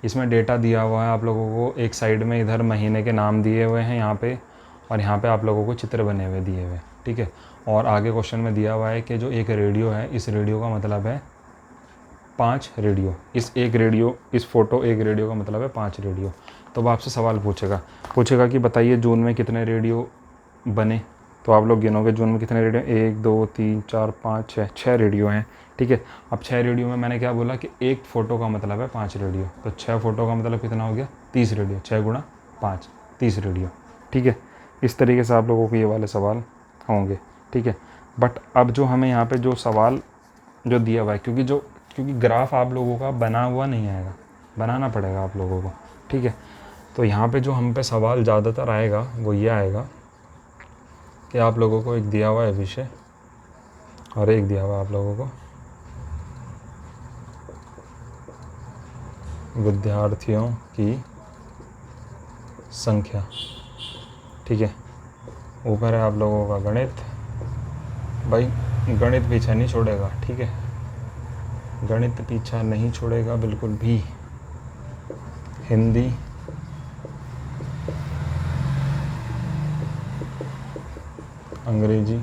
इसमें डेटा दिया हुआ है आप लोगों को, एक साइड में इधर महीने के नाम दिए हुए हैं यहाँ पे, और यहाँ पे आप लोगों को चित्र बने हुए दिए हुए, ठीक है। और आगे क्वेश्चन में दिया हुआ है कि जो एक रेडियो है, इस रेडियो का मतलब है 5 रेडियो, इस एक रेडियो, इस फोटो एक रेडियो का मतलब है 5 रेडियो। तो वो आपसे सवाल पूछेगा कि बताइए जून में कितने रेडियो बने, तो आप लोग गिनोगे जून में कितने रेडियो, 1 2 3 4 5 6, 6 रेडियो हैं, ठीक है। अब 6 रेडियो में मैंने क्या बोला कि एक फ़ोटो का मतलब है 5 रेडियो, तो 6 फ़ोटो का मतलब कितना हो गया, 30 रेडियो, 6 गुणा 5, 30 रेडियो, ठीक है। इस तरीके से आप लोगों को ये वाले सवाल होंगे, ठीक है। बट अब जो हमें यहाँ पे जो सवाल जो दिया हुआ है, क्योंकि ग्राफ आप लोगों का बना हुआ नहीं आएगा, बनाना पड़ेगा आप लोगों को, ठीक है। तो यहाँ पे जो हम पे सवाल ज़्यादातर आएगा वो ये आएगा कि आप लोगों को एक दिया हुआ है विषय और एक दिया हुआ है आप लोगों को विद्यार्थियों की संख्या, ठीक है। ऊपर है आप लोगों का गणित, भाई गणित पीछा नहीं छोड़ेगा, ठीक है, गणित पीछा नहीं छोड़ेगा बिल्कुल भी। हिंदी, अंग्रेजी,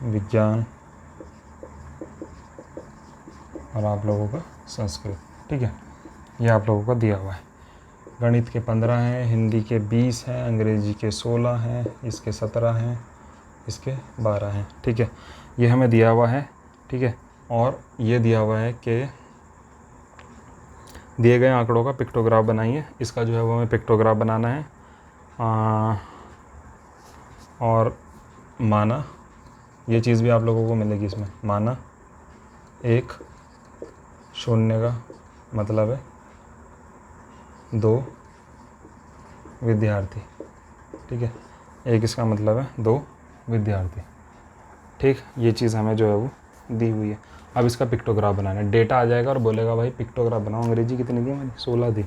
विज्ञान और आप लोगों का संस्कृत, ठीक है, ये आप लोगों का दिया हुआ है। गणित के 15 हैं, हिंदी के 20 हैं, अंग्रेजी के 16 हैं, इसके 17 हैं, इसके 12 हैं, ठीक है। ये हमें दिया हुआ है, ठीक है। और ये दिया हुआ है कि दिए गए आंकड़ों का पिक्टोग्राफ बनाइए, इसका जो है वो हमें पिक्टोग्राफ बनाना है। और माना, ये चीज़ भी आप लोगों को मिलेगी इसमें, माना एक शून्य का मतलब है 2 विद्यार्थी, ठीक है, एक इसका मतलब है 2 विद्यार्थी, ठीक। ये चीज़ हमें जो है वो दी हुई है। अब इसका पिक्टोग्राफ बनाना है, डेटा आ जाएगा और बोलेगा भाई पिक्टोग्राफ बनाओ। अंग्रेजी कितनी थी हमारी, 16 थी।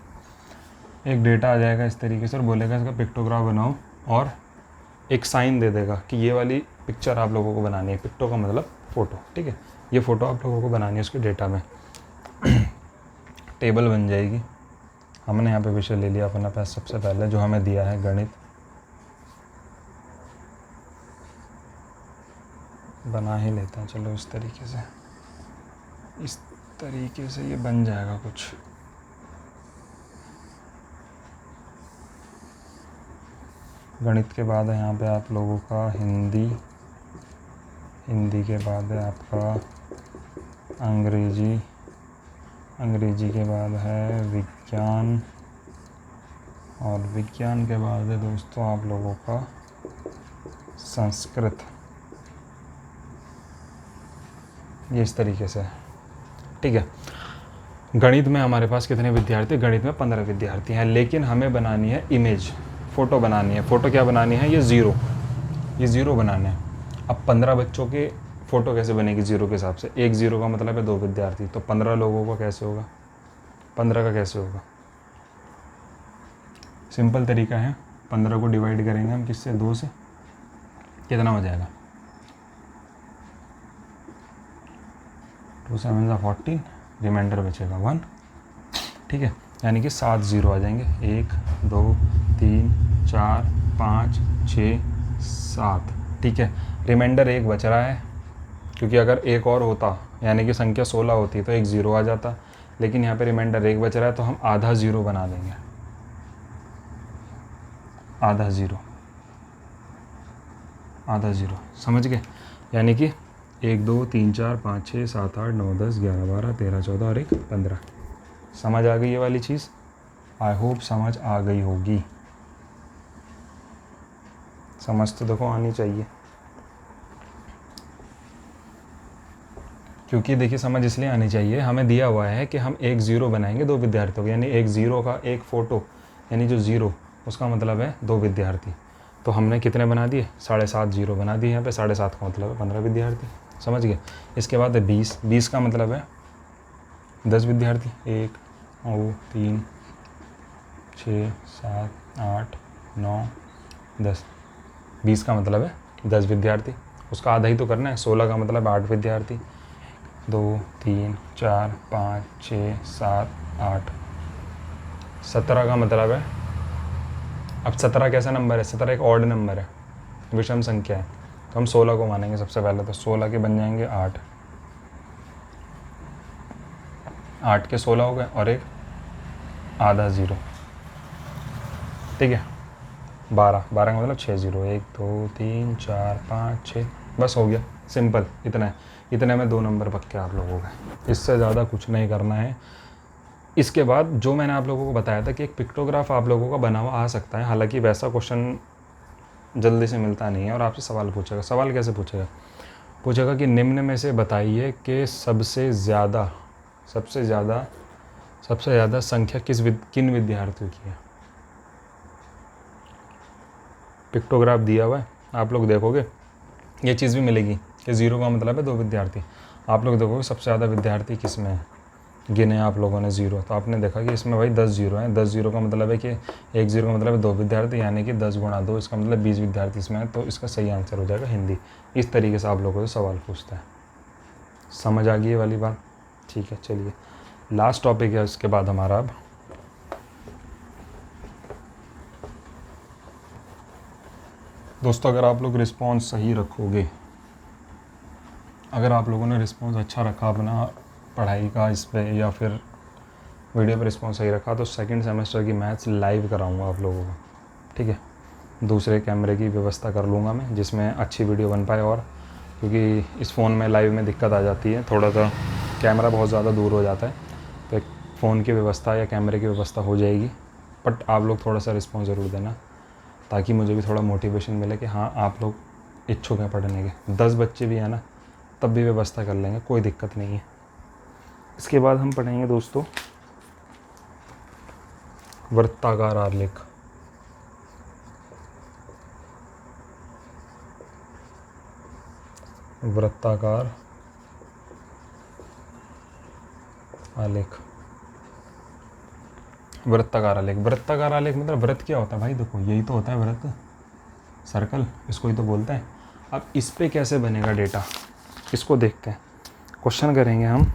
एक डेटा आ जाएगा इस तरीके से और बोलेगा इसका पिक्टोग्राफ बनाओ, और एक साइन दे देगा कि ये वाली पिक्चर आप लोगों को बनानी है, पिक्टो का मतलब फ़ोटो, ठीक है, ये फ़ोटो आप लोगों को बनानी है उसके डेटा में। टेबल बन जाएगी। हमने यहाँ पे विषय ले लिया अपना पास सबसे पहले, जो हमें दिया है गणित, बना ही लेते हैं, चलो इस तरीके से ये बन जाएगा कुछ। गणित के बाद है यहाँ पे आप लोगों का हिंदी, हिंदी के बाद है आपका अंग्रेजी, अंग्रेजी के बाद है विज्ञान, और विज्ञान के बाद है दोस्तों आप लोगों का संस्कृत। ये इस तरीके से है, ठीक है। गणित में हमारे पास कितने विद्यार्थी, गणित में 15 विद्यार्थी हैं, लेकिन हमें बनानी है इमेज, फ़ोटो बनानी है। फ़ोटो क्या बनानी है, ये ज़ीरो बनाने हैं। अब 15 बच्चों के फ़ोटो कैसे बनेगी ज़ीरो के हिसाब से, एक ज़ीरो का मतलब है 2 विद्यार्थी, तो 15 लोगों का कैसे होगा, 15 का कैसे होगा। सिंपल तरीका है, 15 को डिवाइड करेंगे हम किससे, 2 से, कितना हो जाएगा, 2 7 14, रिमाइंडर बचेगा 1, ठीक है। यानी कि 7 ज़ीरो आ जाएंगे, 1 2 3 4 5 6 7, ठीक है। रिमाइंडर 1 बच रहा है, क्योंकि अगर एक और होता यानी कि संख्या 16 होती तो 1 ज़ीरो आ जाता, लेकिन यहाँ पे रिमाइंडर 1 बच रहा है तो हम आधा ज़ीरो बना देंगे, आधा ज़ीरो, समझ गए। यानी कि 1 2 3 4 5 6 7 8 9 10 11 12 13 14 और 1 15। समझ आ गई ये वाली चीज़, आई होप समझ आ गई होगी। समझ तो देखो आनी चाहिए, क्योंकि देखिए समझ इसलिए आनी चाहिए, हमें दिया हुआ है कि हम 1 ज़ीरो बनाएंगे 2 विद्यार्थियों को, यानी 1 ज़ीरो का एक फ़ोटो, यानी जो ज़ीरो उसका मतलब है 2 विद्यार्थी। तो हमने कितने बना दिए, 7.5 ज़ीरो बना दिए यहाँ पे, 7.5 का मतलब है 15 विद्यार्थी। समझ गए। इसके बाद है 20, 20 का मतलब है 10 विद्यार्थी, 1 2 3 6 7 8 9 10, 20 का मतलब है 10 विद्यार्थी। उसका आधा ही तो करना है, 16 का मतलब 8 विद्यार्थी, 2 3 4 5 6 7 8, 17 का मतलब है, अब 17 कैसा नंबर है, 17 एक ऑड नंबर है, विषम संख्या है, तो हम 16 को मानेंगे सबसे पहले। तो 16 के बन जाएंगे 8, 8 के 16 हो गए और एक आधा 0, ठीक है। 12, 12 का मतलब 6 0, 1 2 3 4 5 6, बस हो गया, सिंपल इतना है। इतने में 2 नंबर पक्के आप लोगों के, इससे ज़्यादा कुछ नहीं करना है। इसके बाद जो मैंने आप लोगों को बताया था कि एक पिक्टोग्राफ आप लोगों का बना हुआ आ सकता है, हालांकि वैसा क्वेश्चन जल्दी से मिलता नहीं है, और आपसे सवाल पूछेगा। सवाल कैसे पूछेगा, पूछेगा कि निम्न में से बताइए कि सबसे ज़्यादा संख्या किन विद्यार्थियों की है। पिक्टोग्राफ दिया हुआ है, आप लोग देखोगे ये चीज़ भी मिलेगी कि 0 का मतलब है 2 विद्यार्थी। आप लोग देखोगे सबसे ज़्यादा विद्यार्थी किस में है, गिने आप लोगों ने 0, तो आपने देखा कि इसमें भाई 10 0 हैं। 10 0 का मतलब है कि 1 0 का मतलब है 2 विद्यार्थी, यानी कि 10 गुणा 2, इसका मतलब 20 विद्यार्थी इसमें है, तो इसका सही आंसर हो जाएगा हिंदी। इस तरीके से आप लोगों से सवाल पूछता है। समझ आ गई ये वाली बात, ठीक है। चलिए लास्ट टॉपिक है उसके बाद हमारा, अब दोस्तों अगर आप लोग रिस्पॉन्स सही रखोगे, अगर आप लोगों ने रिस्पॉन्स अच्छा रखा अपना पढ़ाई का इस पर, या फिर वीडियो पर रिस्पॉन्स सही रखा, तो सेकंड सेमेस्टर की मैथ्स लाइव कराऊंगा आप लोगों को, ठीक है। दूसरे कैमरे की व्यवस्था कर लूँगा मैं, जिसमें अच्छी वीडियो बन पाए, और क्योंकि इस फ़ोन में लाइव में दिक्कत आ जाती है, थोड़ा सा कैमरा बहुत ज़्यादा दूर हो जाता है, तो एक फ़ोन की व्यवस्था या कैमरे की व्यवस्था हो जाएगी। बट आप लोग थोड़ा सा रिस्पॉन्स ज़रूर देना, ताकि मुझे भी थोड़ा मोटिवेशन मिले कि हाँ आप लोग इच्छुक हैं पढ़ने के। 10 बच्चे भी हैं ना, तब भी व्यवस्था कर लेंगे, कोई दिक्कत नहीं है। इसके बाद हम पढ़ेंगे दोस्तों वृत्ताकार आलेख। वृत्ताकार आलेख, वृत्ताकार आलेख। वृत्ताकार आलेख मतलब वृत्त क्या होता है भाई, देखो यही तो होता है वृत्त, सर्कल, इसको ही तो बोलते हैं। अब इस पे कैसे बनेगा डेटा, इसको देखते हैं। क्वेश्चन करेंगे हम,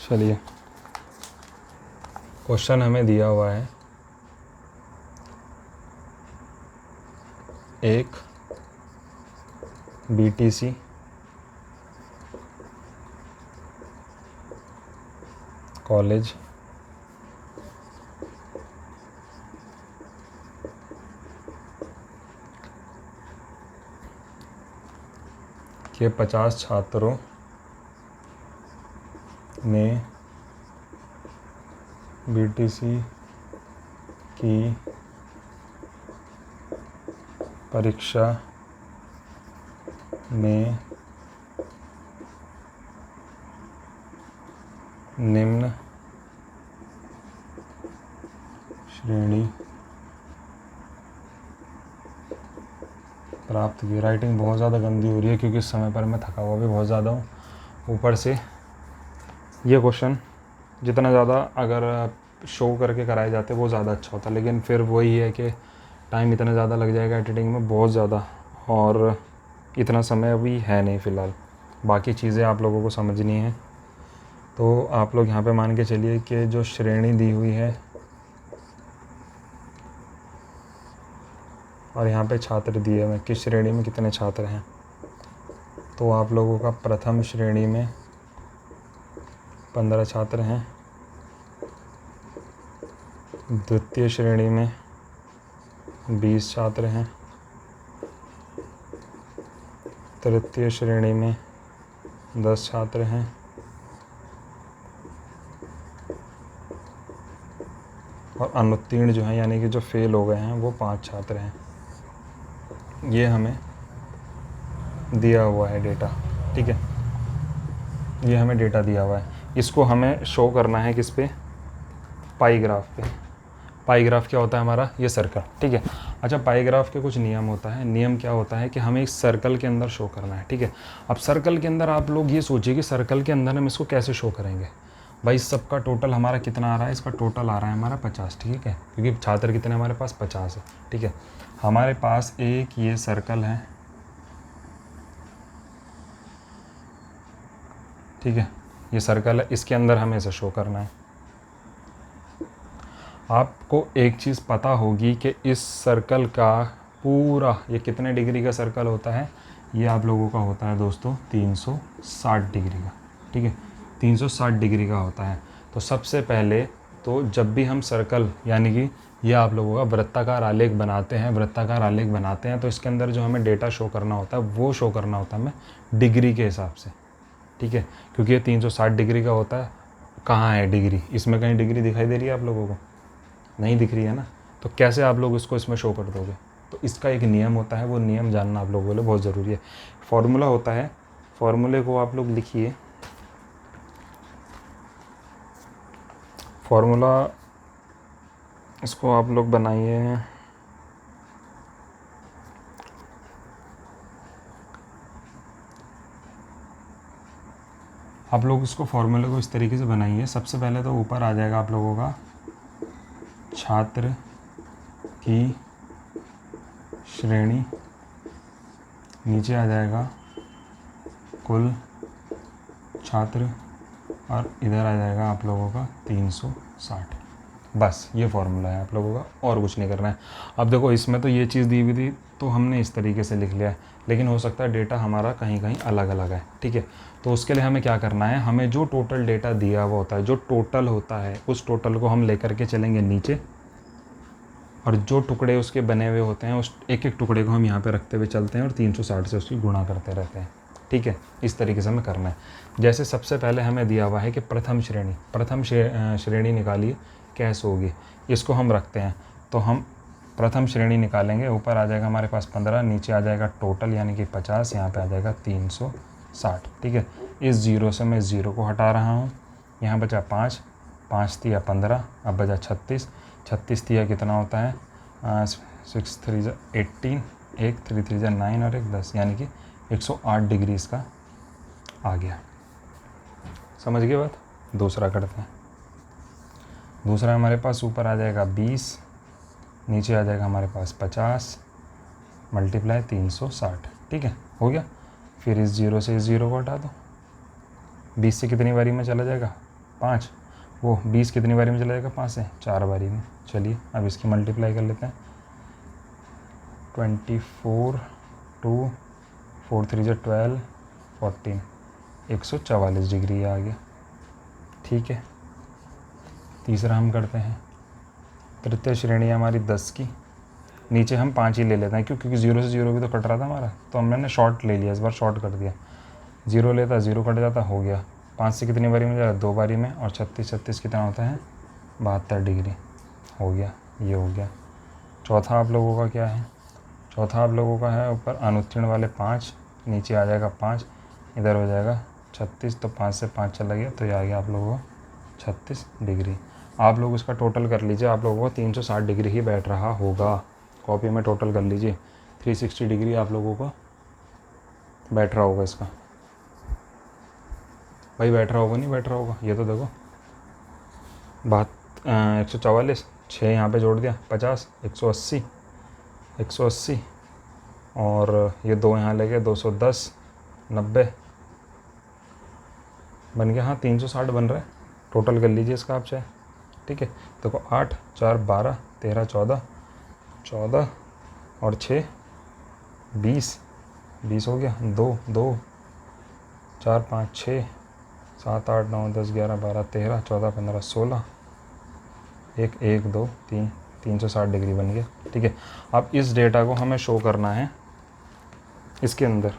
चलिए क्वेश्चन हमें दिया हुआ है, एक बीटीसी कॉलेज के 50 छात्रों ने बीटीसी की परीक्षा में निम्न श्रेणी प्राप्त की। राइटिंग बहुत ज़्यादा गंदी हो रही है क्योंकि इस समय पर मैं थका हुआ भी बहुत ज़्यादा हूँ, ऊपर से ये क्वेश्चन जितना ज़्यादा अगर शो करके कराए जाते वो ज़्यादा अच्छा होता, लेकिन फिर वही है कि टाइम इतना ज़्यादा लग जाएगा एडिटिंग में बहुत ज़्यादा, और इतना समय अभी है नहीं फ़िलहाल। बाकी चीज़ें आप लोगों को समझनी है, तो आप लोग यहाँ पे मान के चलिए कि जो श्रेणी दी हुई है और यहाँ पे छात्र दिए हुए, किस श्रेणी में कितने छात्र हैं, तो आप लोगों का प्रथम श्रेणी में 15 छात्र हैं, द्वितीय श्रेणी में 20 छात्र हैं, तृतीय श्रेणी में 10 छात्र हैं, और अनुत्तीर्ण जो हैं यानी कि जो फेल हो गए हैं वो 5 छात्र हैं। ये हमें दिया हुआ है डेटा, ठीक है, ये हमें डेटा दिया हुआ है, इसको हमें शो करना है किस पे, पाई ग्राफ पे। पाई ग्राफ क्या होता है हमारा, ये सर्कल, ठीक है। अच्छा, पाई ग्राफ के कुछ नियम होता है, नियम क्या होता है कि हमें एक सर्कल के अंदर शो करना है, ठीक है। अब सर्कल के अंदर आप लोग ये सोचिए कि सर्कल के अंदर हम इसको कैसे शो करेंगे। भाई सबका टोटल हमारा कितना आ रहा है, इसका टोटल आ रहा है हमारा 50, ठीक है, क्योंकि छात्र कितने हमारे पास 50 है, ठीक है। हमारे पास एक ये सर्कल है, ठीक है, ये सर्कल है, इसके अंदर हमें इसे शो करना है। आपको एक चीज़ पता होगी कि इस सर्कल का पूरा ये कितने डिग्री का सर्कल होता है, ये आप लोगों का होता है दोस्तों 360 डिग्री का, ठीक है, 360 डिग्री का होता है। तो सबसे पहले तो जब भी हम सर्कल यानी कि ये आप लोगों का वृत्ताकार आलेख बनाते हैं, वृत्ताकार आलेख बनाते हैं, तो इसके अंदर जो हमें डेटा शो करना होता है वो शो करना होता है हमें डिग्री के हिसाब से, ठीक है, क्योंकि ये 360 डिग्री का होता है। कहाँ है डिग्री, इसमें कहीं डिग्री दिखाई दे रही है आप लोगों को, नहीं दिख रही है ना, तो कैसे आप लोग इसको इसमें शो कर दोगे। तो इसका एक नियम होता है, वो नियम जानना आप लोगों के लिए बहुत ज़रूरी है। फॉर्मूला होता है, फॉर्मूले को आप लोग लिखिए, फॉर्मूला इसको आप लोग बनाइए, आप लोग इसको फॉर्मूले को इस तरीके से बनाइए। सबसे पहले तो ऊपर आ जाएगा आप लोगों का छात्र की श्रेणी, नीचे आ जाएगा कुल छात्र, और इधर आ जाएगा आप लोगों का 360। बस ये फार्मूला है आप लोगों का, और कुछ नहीं करना है। अब देखो इसमें तो ये चीज़ दी हुई थी तो हमने इस तरीके से लिख लिया है, लेकिन हो सकता है डेटा हमारा कहीं कहीं अलग अलग है, ठीक है। तो उसके लिए हमें क्या करना है, हमें जो टोटल डेटा दिया हुआ होता है, जो टोटल होता है, उस टोटल को हम लेकर के चलेंगे नीचे, और जो टुकड़े उसके बने हुए होते हैं उस एक एक टुकड़े को हम यहाँ पे रखते हुए चलते हैं और 360 से उसकी गुणा करते रहते हैं, ठीक है। इस तरीके से हमें करना है। जैसे सबसे पहले हमें दिया हुआ है कि प्रथम श्रेणी निकालिए कैसे होगी, इसको हम रखते हैं। तो हम प्रथम श्रेणी निकालेंगे, ऊपर आ जाएगा हमारे पास 15, नीचे आ जाएगा टोटल यानी कि 50, यहाँ पे आ जाएगा 360, ठीक है। इस जीरो से मैं ज़ीरो को हटा रहा हूँ, यहाँ बचा 5, 5 तिया 15, अब बचा 36, 36 तिया कितना होता है 6 3 जा 18, 1 3 3 जा 9 और 1 10, यानी कि 108 डिग्री इसका आ गया। समझ गए बात। दूसरा करते हैं। दूसरा हमारे पास ऊपर आ जाएगा 20, नीचे आ जाएगा हमारे पास 50 मल्टीप्लाई 360, ठीक है, हो गया। फिर इस जीरो से इस जीरो को हटा दो, 20 से कितनी बारी में चला जाएगा 5, वो 20 कितनी बारी में चला जाएगा 5 से 4 बारी में। चलिए अब इसकी मल्टीप्लाई कर लेते हैं, 24 2 4 3 जा 12 14, 144 डिग्री आ गया, ठीक है। तीसरा हम करते हैं, तृतीय श्रेणी हमारी 10 की, नीचे हम 5 ही ले लेते हैं क्योंकि ज़ीरो से ज़ीरो भी तो कट रहा था हमारा, तो हमने शॉर्ट ले लिया, इस बार शॉर्ट कर दिया। ज़ीरो लेता ज़ीरो कट जाता, हो गया। 5 से कितनी बारी में जाएगा 2 बारी में, और 36 36 कितना होता है 72 डिग्री, हो गया, ये हो गया। चौथा आप लोगों का क्या है, चौथा आप लोगों का है ऊपर अनुत्तीर्ण वाले 5, नीचे आ जाएगा 5, इधर हो जाएगा 36, तो 5 से 5 चला गया, तो ये आ गया आप लोगों को 36 डिग्री। आप लोग इसका टोटल कर लीजिए, आप लोगों को 360 डिग्री ही बैठ रहा होगा। कॉपी में टोटल कर लीजिए, 360 डिग्री आप लोगों को बैठ रहा होगा इसका। भाई बैठ रहा होगा नहीं बैठ रहा होगा, ये तो देखो बात 144, 6 यहाँ पे जोड़ दिया 50, 180, 180, और ये 2 यहाँ ले गए 210, 90 बन गया। हाँ 360 बन रहा है, टोटल कर लीजिए इसका आप चाहे, ठीक है। देखो 8 4 12 13 14 14 और 6 20 20 हो गया, 2 2 4 5 6 7 8 9 10 11 12 13 14 15 16, 1 1 2 3, 360 डिग्री बन गया, ठीक है। अब इस डेटा को हमें शो करना है इसके अंदर,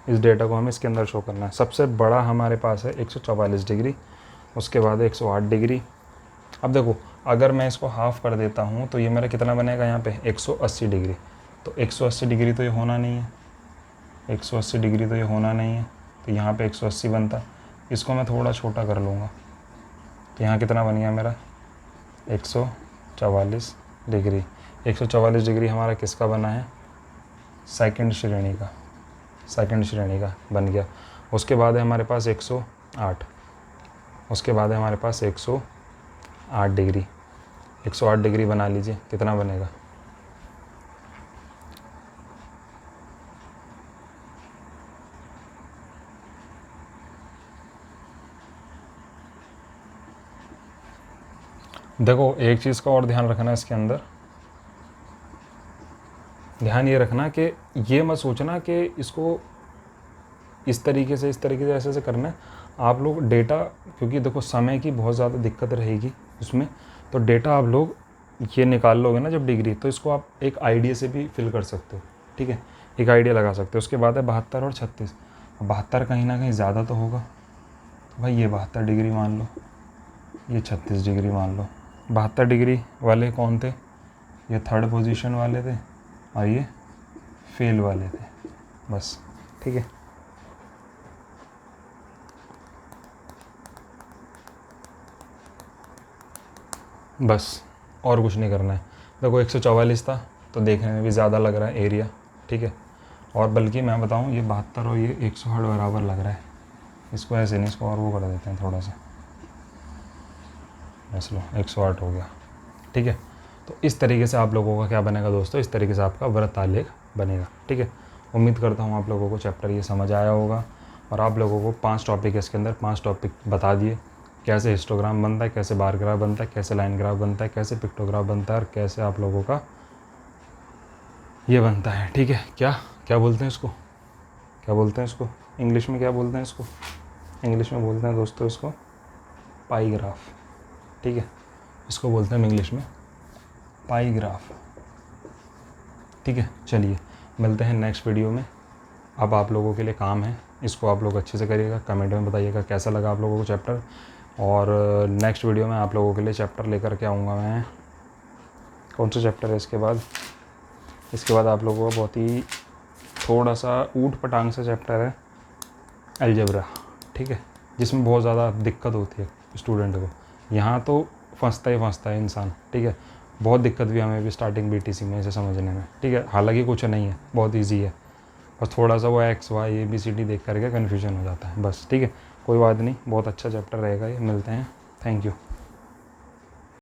इस डेटा को हमें इसके अंदर शो करना है। सबसे बड़ा हमारे पास है 144 डिग्री, उसके बाद 108 डिग्री। अब देखो अगर मैं इसको हाफ़ कर देता हूँ तो ये मेरा कितना बनेगा यहाँ पे 180 डिग्री, तो 180 डिग्री तो ये होना नहीं है, 180 डिग्री तो ये होना नहीं है, तो यहाँ पे 180 बनता। इसको मैं थोड़ा छोटा कर लूँगा, तो यहाँ कितना बन गया मेरा 144 डिग्री। 144 डिग्री हमारा किसका बना है, सेकंड श्रेणी का, सेकंड श्रेणी का बन गया। उसके बाद है हमारे पास 108, उसके बाद है हमारे पास 108 डिग्री। 108 डिग्री बना लीजिए, कितना बनेगा, देखो एक चीज़ का और ध्यान रखना है इसके अंदर, ध्यान ये रखना कि ये मत सोचना कि इसको इस तरीके से ऐसे ऐसे करना है। आप लोग डेटा, क्योंकि देखो समय की बहुत ज़्यादा दिक्कत रहेगी उसमें, तो डेटा आप लोग ये निकाल लोगे ना जब डिग्री, तो इसको आप एक आइडिया से भी फिल कर सकते हो, ठीक है, एक आइडिया लगा सकते हो। उसके बाद है 72 और 36। 72 कहीं ना कहीं ज़्यादा तो होगा, तो भाई ये 72 डिग्री मान लो, ये 36 डिग्री मान लो। 72 डिग्री वाले कौन थे, ये थर्ड पोजीशन वाले थे और ये फेल वाले थे, बस, ठीक है। बस और कुछ नहीं करना है। देखो 144 था तो देखने में भी ज़्यादा लग रहा है एरिया, ठीक है, और बल्कि मैं बताऊँ ये 72 और ये 108 बराबर लग रहा है। इसको ऐसे नहीं, इसको और वो कर देते हैं थोड़ा सा, बस लो 108 हो गया, ठीक है। तो इस तरीके से आप लोगों का क्या बनेगा दोस्तों, इस तरीके से आपका वृत्त आलेख बनेगा, ठीक है। उम्मीद करता हूँ आप लोगों को चैप्टर ये समझ आया होगा, और आप लोगों को 5 टॉपिक है इसके अंदर, 5 टॉपिक बता दिए, कैसे हिस्टोग्राम बनता है, कैसे बार ग्राफ बनता है, कैसे लाइन ग्राफ बनता है, कैसे पिक्टोग्राफ बनता है, और कैसे आप लोगों का ये बनता है, ठीक है। क्या क्या बोलते हैं इसको, क्या बोलते हैं इसको इंग्लिश में, क्या बोलते हैं इसको इंग्लिश में, बोलते हैं दोस्तों इसको पाई ग्राफ, ठीक है, इसको बोलते हैं इंग्लिश में पाई ग्राफ, ठीक है। चलिए मिलते हैं नेक्स्ट वीडियो में। अब आप लोगों के लिए काम है, इसको आप लोग अच्छे से करिएगा, कमेंट में बताइएगा कैसा लगा आप लोगों को चैप्टर, और नेक्स्ट वीडियो में आप लोगों के लिए चैप्टर लेकर के आऊँगा मैं। कौन सा चैप्टर है इसके बाद, इसके बाद आप लोगों का बहुत ही थोड़ा सा ऊट पटांग सा चैप्टर है अलजेब्रा, ठीक है, जिसमें बहुत ज़्यादा दिक्कत होती है स्टूडेंट को। यहाँ तो फंसता है इंसान, ठीक है। बहुत दिक्कत भी हमें भी स्टार्टिंग बीटीसी में इसे समझने में, ठीक है। हालांकि कुछ नहीं है, बहुत इजी है, बस थोड़ा सा वो एक्स वाई ABCD देख करके कन्फ्यूजन हो जाता है, बस, ठीक है। कोई बात नहीं, बहुत अच्छा चैप्टर रहेगा ये। मिलते हैं, थैंक यू।